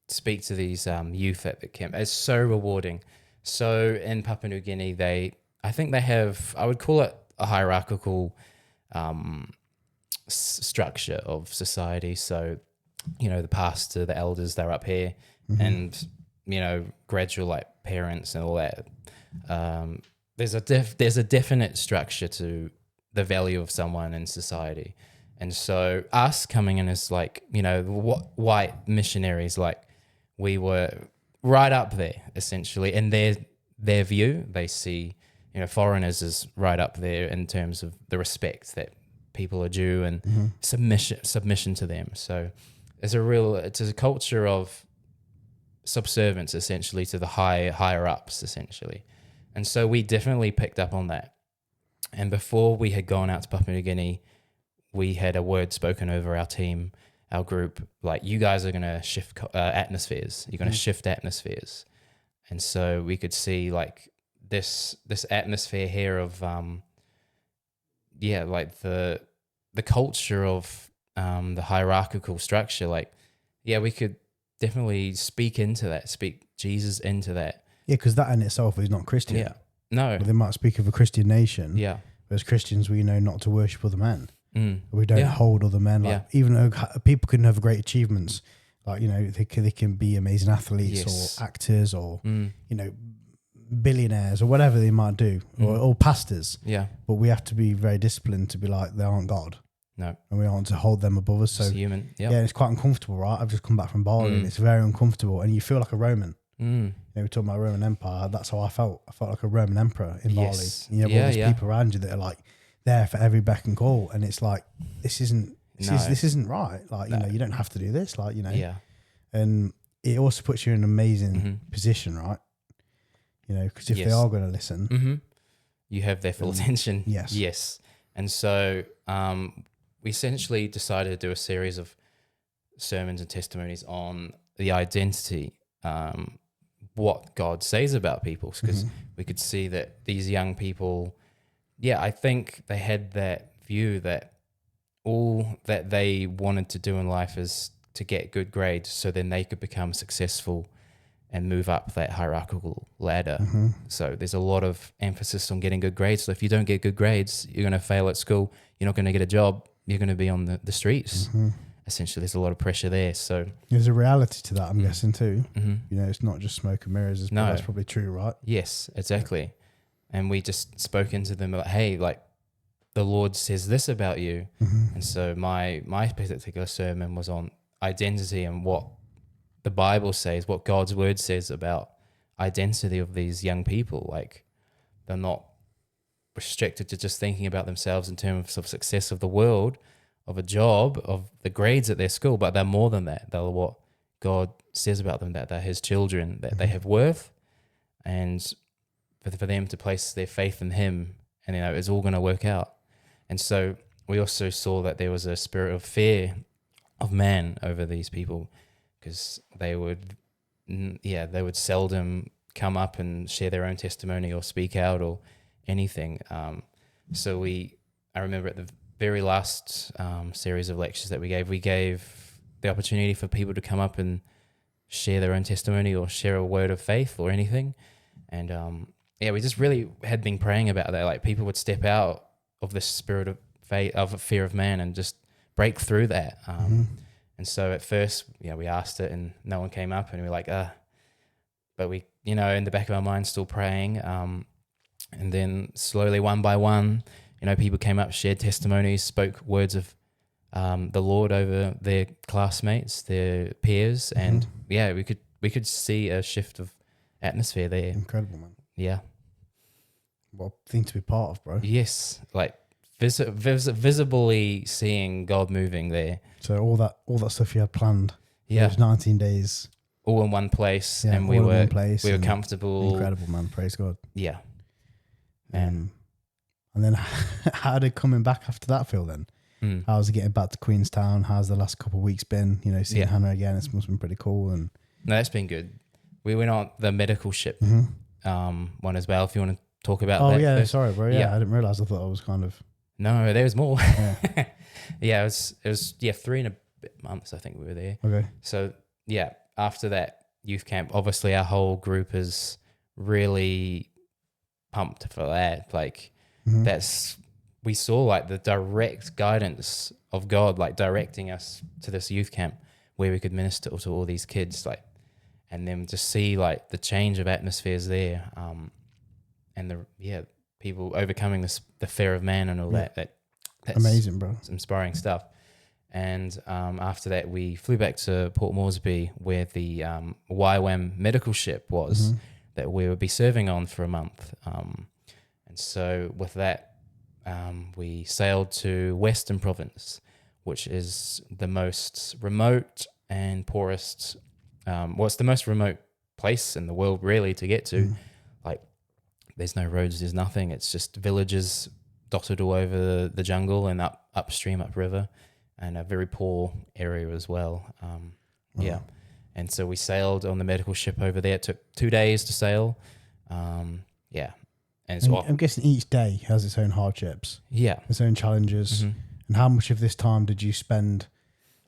speak to these youth at the camp. It's so rewarding. So in Papua New Guinea, I think they have, I would call it a hierarchical structure of society. So, you know, the pastor, the elders, they're up here, and, you know, gradual like parents and all that. There's a definite structure to the value of someone in society. And so us coming in as like, you know, white missionaries, like we were right up there essentially in their view. They see, you know, foreigners as right up there in terms of the respect that people are due and submission to them. So it's a culture of subservience essentially to the higher ups essentially. And so we definitely picked up on that. And before we had gone out to Papua New Guinea, we had a word spoken over our team, our group, like, you guys are going to shift atmospheres. You're going to shift atmospheres. And so we could see like this atmosphere here of, like the culture of the hierarchical structure. Like, we could definitely speak Jesus into that. Yeah, because that in itself is not Christian. Yeah. No. But they might speak of a Christian nation. Yeah. But as Christians, we know not to worship other men. Mm. We don't hold other men. Like, even though people can have great achievements, like, you know, they can be amazing athletes or actors or, you know, billionaires or whatever they might do, or pastors. Yeah. But we have to be very disciplined to be like, they aren't God. No. And we aren't to hold them above us. So, it's human. Yep. Yeah, it's quite uncomfortable, right? I've just come back from Bali and it's very uncomfortable. And you feel like a Roman. You know, we're talking about Roman Empire. That's how I felt. I felt like a Roman emperor in Bali. And you have all these people around you that are like there for every beck and call, and it's like, this isn't right. Like, you know, you don't have to do this. Like, you know, and it also puts you in an amazing position, right? You know, because if they are going to listen, you have their full attention. Yes. And so we essentially decided to do a series of sermons and testimonies on the identity, what God says about people, because we could see that these young people, I think they had that view that all that they wanted to do in life is to get good grades so then they could become successful and move up that hierarchical ladder. So there's a lot of emphasis on getting good grades. So if you don't get good grades, you're going to fail at school, you're not going to get a job, you're going to be on the streets. Essentially, there's a lot of pressure there. So there's a reality to that, I'm guessing too. You know, it's not just smoke and mirrors. No. That's probably true, right? Yes, exactly. And we just spoke into them like, hey, like, the Lord says this about you. And so my particular sermon was on identity and what the Bible says, what God's word says about identity of these young people. Like, they're not restricted to just thinking about themselves in terms of success of the world, of a job, of the grades at their school, but they're more than that. They're what God says about them, that they're his children, that they have worth, and for them to place their faith in him, and, you know, it's all going to work out. And so we also saw that there was a spirit of fear of man over these people, because they would seldom come up and share their own testimony or speak out or anything. So I remember at the very last series of lectures that we gave the opportunity for people to come up and share their own testimony or share a word of faith or anything. And we just really had been praying about that. Like, people would step out of this spirit of faith, of fear of man, and just break through that. And so at first, we asked it and no one came up, and we were like, but we, in the back of our minds, still praying. And then slowly, one by one, people came up, shared testimonies, spoke words of the Lord over their classmates, their peers, and we could see a shift of atmosphere there. Incredible, man. Yeah. What a thing to be part of, bro. Yes, like visibly seeing God moving there. So all that stuff you had planned, Yeah, those 19 days, all in one place, yeah, and all we in were one place, we were and comfortable. incredible, man. Praise God. Yeah, man. And then how did coming back after that feel then? How's it getting back to Queenstown? How's the last couple of weeks been? You know, seeing Hannah again, it must have been pretty cool. And No, that's been good. We went on the medical ship one as well. If you want to talk about that. Oh yeah, first. sorry, bro. Yeah, I didn't realize. I thought I was kind of. No, there was more. Yeah. Yeah, it was 3.5 months. I think we were there. Okay. So yeah, after that youth camp, obviously our whole group is really pumped for that. Like we saw like the direct guidance of God, like directing us to this youth camp where we could minister to all these kids, like, and then just see like the change of atmospheres there, and people overcoming the fear of man and all that. That's amazing, bro. It's inspiring stuff. And after that, we flew back to Port Moresby, where the YWAM medical ship was that we would be serving on for a month. And so with that, we sailed to Western Province, which is the most remote and poorest. It's the most remote place in the world, really, to get to. Like, there's no roads, there's nothing. It's just villages dotted all over the jungle and upstream, upriver, and a very poor area as well. Yeah. And so we sailed on the medical ship over there. It took 2 days to sail. Yeah. And so I'm guessing each day has its own hardships. Yeah. Its own challenges. And how much of this time did you spend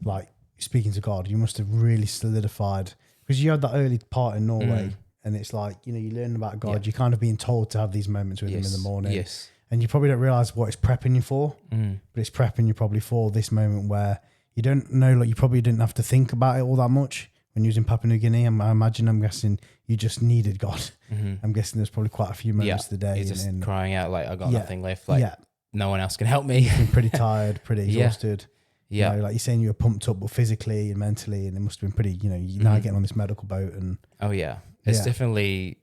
like speaking to God? You must have really solidified, because you had that early part in Norway and it's like, you know, you learn about God. You're kind of being told to have these moments with him in the morning. Yes. And you probably don't realize what it's prepping you for, but it's prepping you probably for this moment where you don't know, like you probably didn't have to think about it all that much when you was in Papua New Guinea. I'm guessing you just needed God. I'm guessing there's probably quite a few moments of the day. You're just crying out like, I got nothing left. Like no one else can help me. You've been pretty tired, pretty exhausted. Yeah. You know, like you're saying you were pumped up, but physically and mentally, and it must have been pretty, you know, you're now getting on this medical boat and. Oh yeah. It's definitely,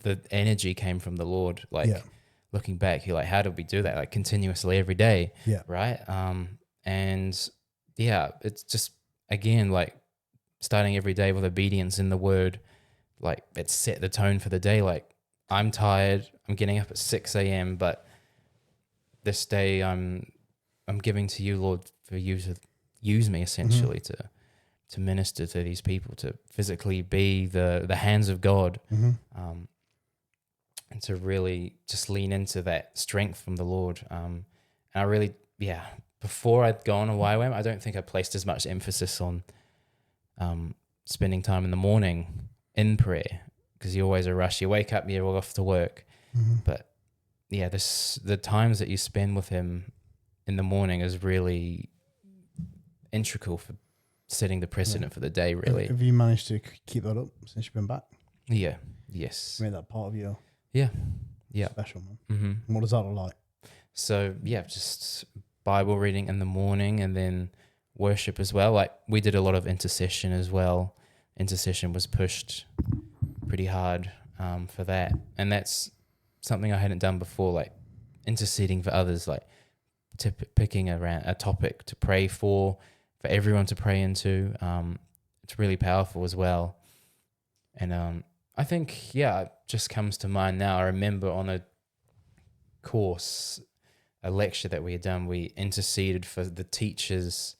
the energy came from the Lord. Like looking back, you're like, how did we do that? Like continuously every day. Yeah. Right. And yeah, it's just, again, like starting every day with obedience in the word, like it set the tone for the day. Like I'm tired, I'm getting up at 6 a.m., but this day I'm giving to you, Lord, for you to use me essentially to minister to these people, to physically be the hands of God, and to really just lean into that strength from the Lord. And I really, before I'd gone on YWAM, I don't think I placed as much emphasis on spending time in the morning in prayer, because you always a rush. You wake up, you're off to work. But yeah, the times that you spend with him in the morning is really integral for setting the precedent for the day, really. Have you managed to keep that up since you've been back? Yeah. Yes. Made that part of your special, man. What does that look like? So just Bible reading in the morning, and then worship as well. Like we did a lot of intercession as well. Intercession was pushed pretty hard for that, and that's something I hadn't done before, like interceding for others, like picking around a topic to pray for everyone to pray into. It's really powerful as well. And I think, it just comes to mind now. I remember on a course, a lecture that we had done, we interceded for the teachers,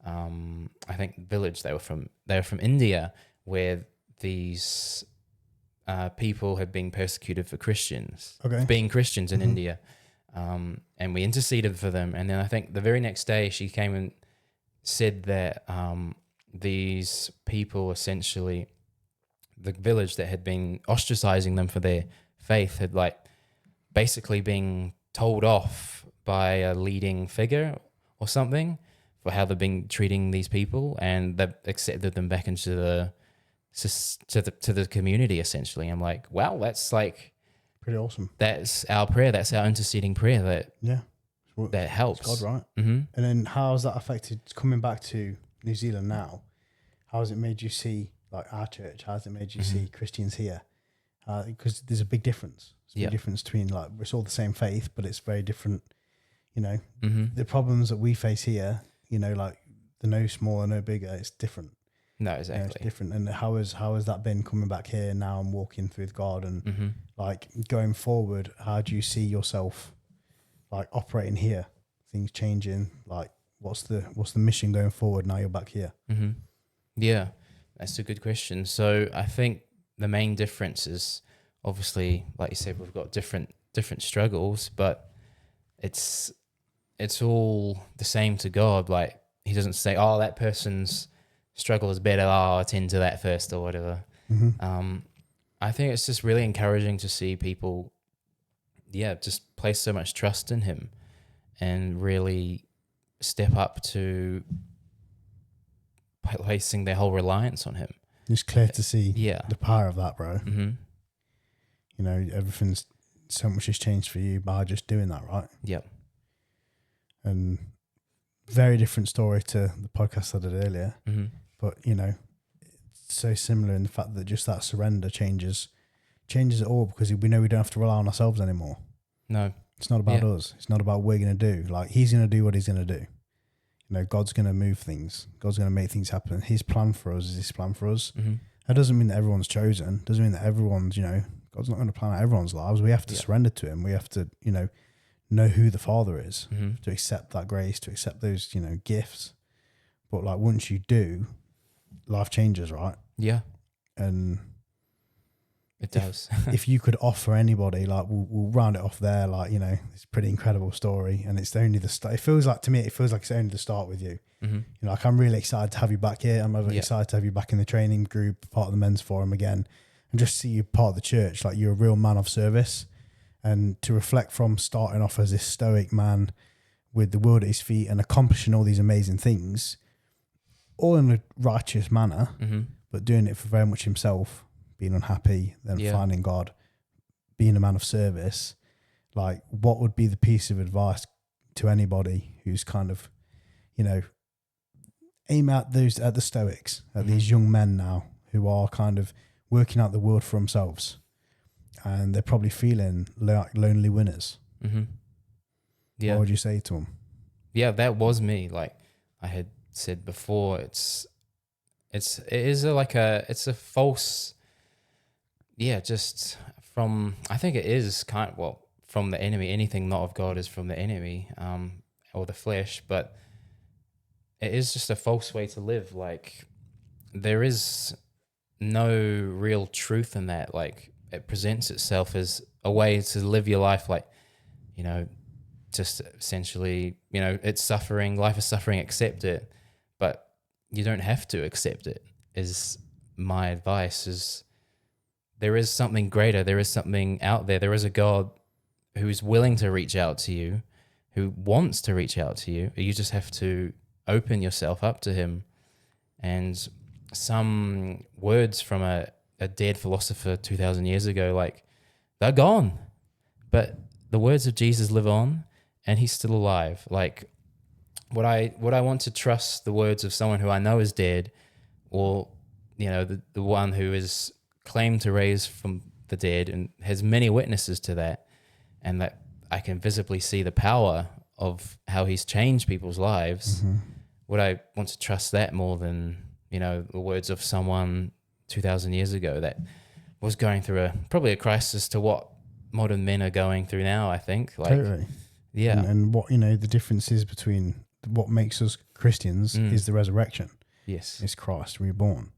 I think village, they were from India, where these people had been persecuted for Christians, being Christians in India. And we interceded for them. And then I think the very next day she came and said that these people, essentially the village that had been ostracizing them for their faith, had like basically been told off by a leading figure or something for how they've been treating these people, and they've accepted them back into the community essentially. I'm like, wow, that's like pretty awesome. That's our prayer. That's our interceding prayer. That helps. It's God, right? And then how has that affected coming back to New Zealand now? How has it made you see like our church? How has it made you see Christians here? Because there's a big difference. There's a big difference between, like, it's all the same faith, but it's very different. you know, Mm-hmm. the problems that we face here, you know, like they're no smaller, no bigger. It's different. No, You know, it's exactly. different. And how has that been coming back here now and walking through God and Mm-hmm. like going forward? How do you see yourself like operating here? Things changing. Like, what's the mission going forward now you're back here? Mm-hmm. Yeah, that's a good question. So I think the main difference is obviously, like you said, we've got different struggles, but it's all the same to God. Like he doesn't say, "Oh, that person's struggle is better. Oh, attend to that first or whatever." Mm-hmm. I think it's just really encouraging to see people, just place so much trust in Him and really step up to placing their whole reliance on Him. It's clear to see Yeah. the power of that, bro. Mm-hmm. You know, everything's so much has changed for you by just doing that, right? Yep. And very different story to the podcast I did earlier, Mm-hmm. but you know, it's so similar in the fact that just that surrender changes it all, because we know we don't have to rely on ourselves anymore. No. It's not about us. It's not about what we're going to do. Like, He's going to do what He's going to do. You know, God's going to move things. God's going to make things happen. His plan for us is His plan for us. Mm-hmm. That doesn't mean that everyone's chosen. Doesn't mean that everyone's, you know, God's not going to plan out everyone's lives. We have to surrender to Him. We have to, you know who the Father is, Mm-hmm. to accept that grace, to accept those, you know, gifts. But like, once you do, life changes, right? Yeah, And it does. if you could offer anybody, like, we'll round it off there. Like, you know, it's a pretty incredible story, and it's only the start. It feels like, to me, it's only the start with you. Mm-hmm. You know, like, I'm really excited to have you back here. I'm really excited to have you back in the training group, part of the men's forum again, and just see you part of the church. Like, you're a real man of service, and to reflect from starting off as this stoic man with the world at his feet and accomplishing all these amazing things, all in a righteous manner, Mm-hmm. but doing it for very much himself, being unhappy, then finding God, being a man of service. Like, what would be the piece of advice to anybody who's kind of, you know, aim at the Stoics, at these young men now who are kind of working out the world for themselves, and they're probably feeling like lonely winners? Mm-hmm. Yeah. What would you say to them? Yeah, that was me. Like I had said before, it's a false, just from, I think it is from the enemy. Anything not of God is from the enemy, or the flesh, but it is just a false way to live. Like, there is no real truth in that. Like, it presents itself as a way to live your life, like, you know, just essentially, you know, it's suffering, life is suffering, accept it. But you don't have to accept it, is my advice. Is there is something greater, there is something out there, there is a God who's willing to reach out to you, who wants to reach out to you. You just have to open yourself up to Him. And some words from a dead philosopher 2,000 years ago, like, they're gone, but the words of Jesus live on, and He's still alive. Like, would I want to trust the words of someone who I know is dead, or, you know, the one who is claimed to raise from the dead and has many witnesses to that, and that I can visibly see the power of how He's changed people's lives? Mm-hmm. Would I want to trust that more than, you know, the words of someone 2,000 years ago that was going through probably a crisis to what modern men are going through now, I think. Like, Totally. yeah. And what, you know, the difference is between what makes us Christians is the resurrection. Yes. It's Christ reborn.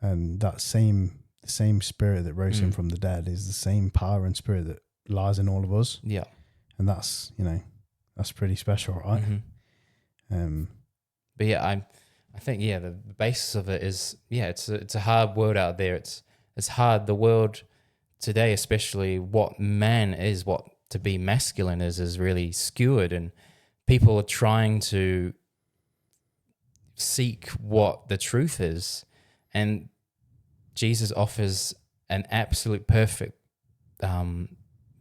And that the same spirit that rose Him from the dead is the same power and spirit that lies in all of us. Yeah. And that's, you know, that's pretty special, right? Mm-hmm. But yeah, I think, the basis of it is, it's a hard world out there. It's hard. The world today, especially what man is, what to be masculine is really skewered, and people are trying to seek what the truth is. And Jesus offers an absolute perfect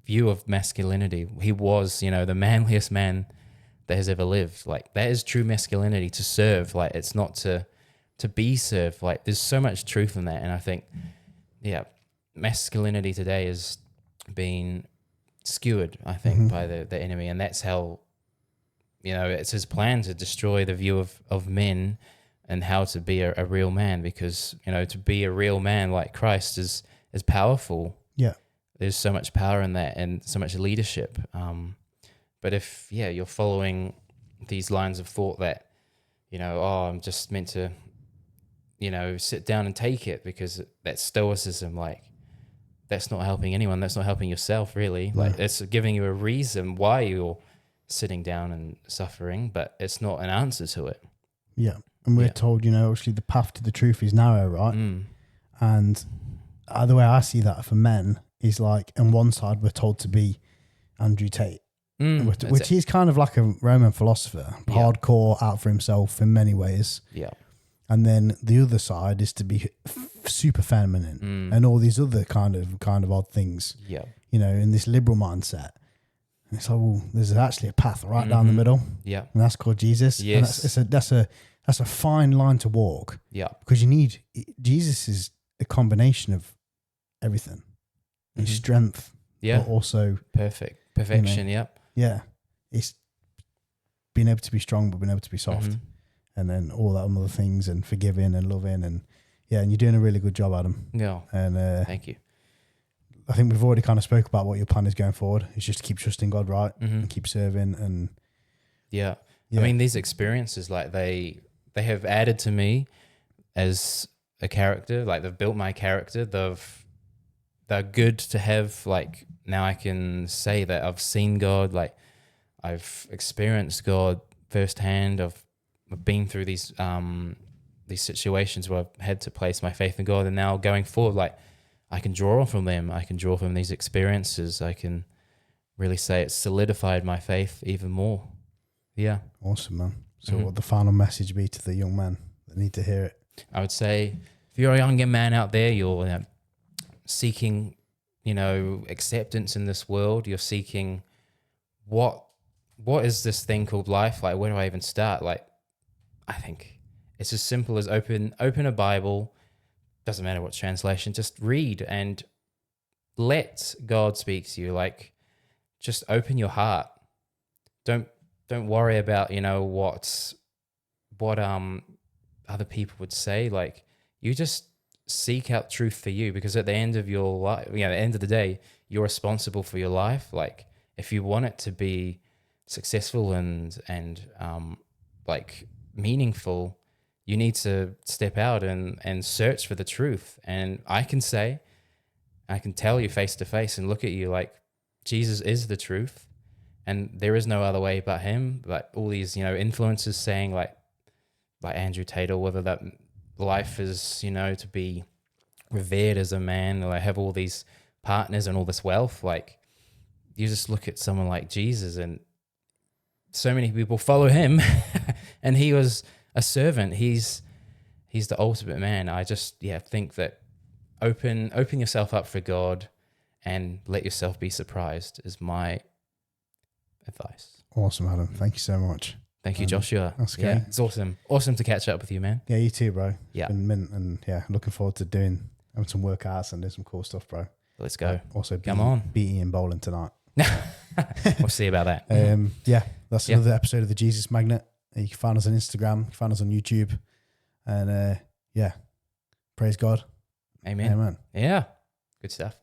view of masculinity. He was, you know, the manliest man that has ever lived. Like, that is true masculinity, to serve. Like, it's not to be served. Like, there's so much truth in that. And I think, masculinity today is being skewered, I think, by the enemy. And that's how it's his plan to destroy the view of men and how to be a real man, because, to be a real man like Christ is powerful. Yeah. There's so much power in that and so much leadership. But if, you're following these lines of thought that, I'm just meant to, sit down and take it because that's stoicism, like, that's not helping anyone. That's not helping yourself, really. No. Like, it's giving you a reason why you're sitting down and suffering, but it's not an answer to it. Yeah. And we're told, actually the path to the truth is narrow, right? And the way I see that for men is like, on one side, we're told to be Andrew Tate, which is kind of like a Roman philosopher, hardcore, out for himself in many ways. Yeah. And then the other side is to be super feminine and all these other kind of odd things. Yeah. In this liberal mindset. And it's like, well, there's actually a path right down the middle. Yeah. And that's called Jesus. Yes. And that's a fine line to walk. Yeah. Because Jesus is a combination of everything. And strength. Yeah. But also perfection. Yep. Yeah. It's being able to be strong, but being able to be soft. And then all that other things, and forgiving and loving, and and you're doing a really good job, Adam. Yeah. And thank you. I think we've already kind of spoke about what your plan is going forward. It's just to keep trusting God, right? And keep serving. And I mean, these experiences, like, they have added to me as a character. Like, they've built my character. They're good to have. Like, now I can say that I've seen God. Like, I've experienced God firsthand. I've been through these situations where I've had to place my faith in God, and now going forward, like, I can draw from them. I can draw from these experiences. I can really say it's solidified my faith even more. Yeah. Awesome, man. So what would the final message be to the young men that need to hear it? I would say, if you're a younger man out there, you're seeking, acceptance in this world. You're seeking what is this thing called life? Like, where do I even start? Like, I think it's as simple as open a Bible. Doesn't matter what translation, just read and let God speak to you. Like, just open your heart. Don't worry about, what other people would say. Like, you just seek out truth for you, because at the end of your life, at the end of the day, you're responsible for your life. Like, if you want it to be successful and like meaningful, you need to step out and search for the truth. And I can tell you face to face and look at you, like, Jesus is the truth, and there is no other way but him. Like, all these, influencers saying, like Andrew Tate, or whether that life is, to be revered as a man, or have all these partners and all this wealth. Like, you just look at someone like Jesus, and so many people follow him and he was a servant. He's the ultimate man. I just think that open yourself up for God and let yourself be surprised is my advice. Awesome, Adam. Thank you so much. Thank you, Joshua. That's okay. Yeah, it's awesome to catch up with you, man. Yeah, you too, bro. Yeah. It's been mint, and looking forward to having some workouts and doing some cool stuff, bro. Let's go. Also, come on, beating and bowling tonight. We'll see about that. That's another episode of the Jesus Magnet. You can find us on Instagram, you can find us on YouTube, and praise God. Amen. Amen. Yeah, good stuff.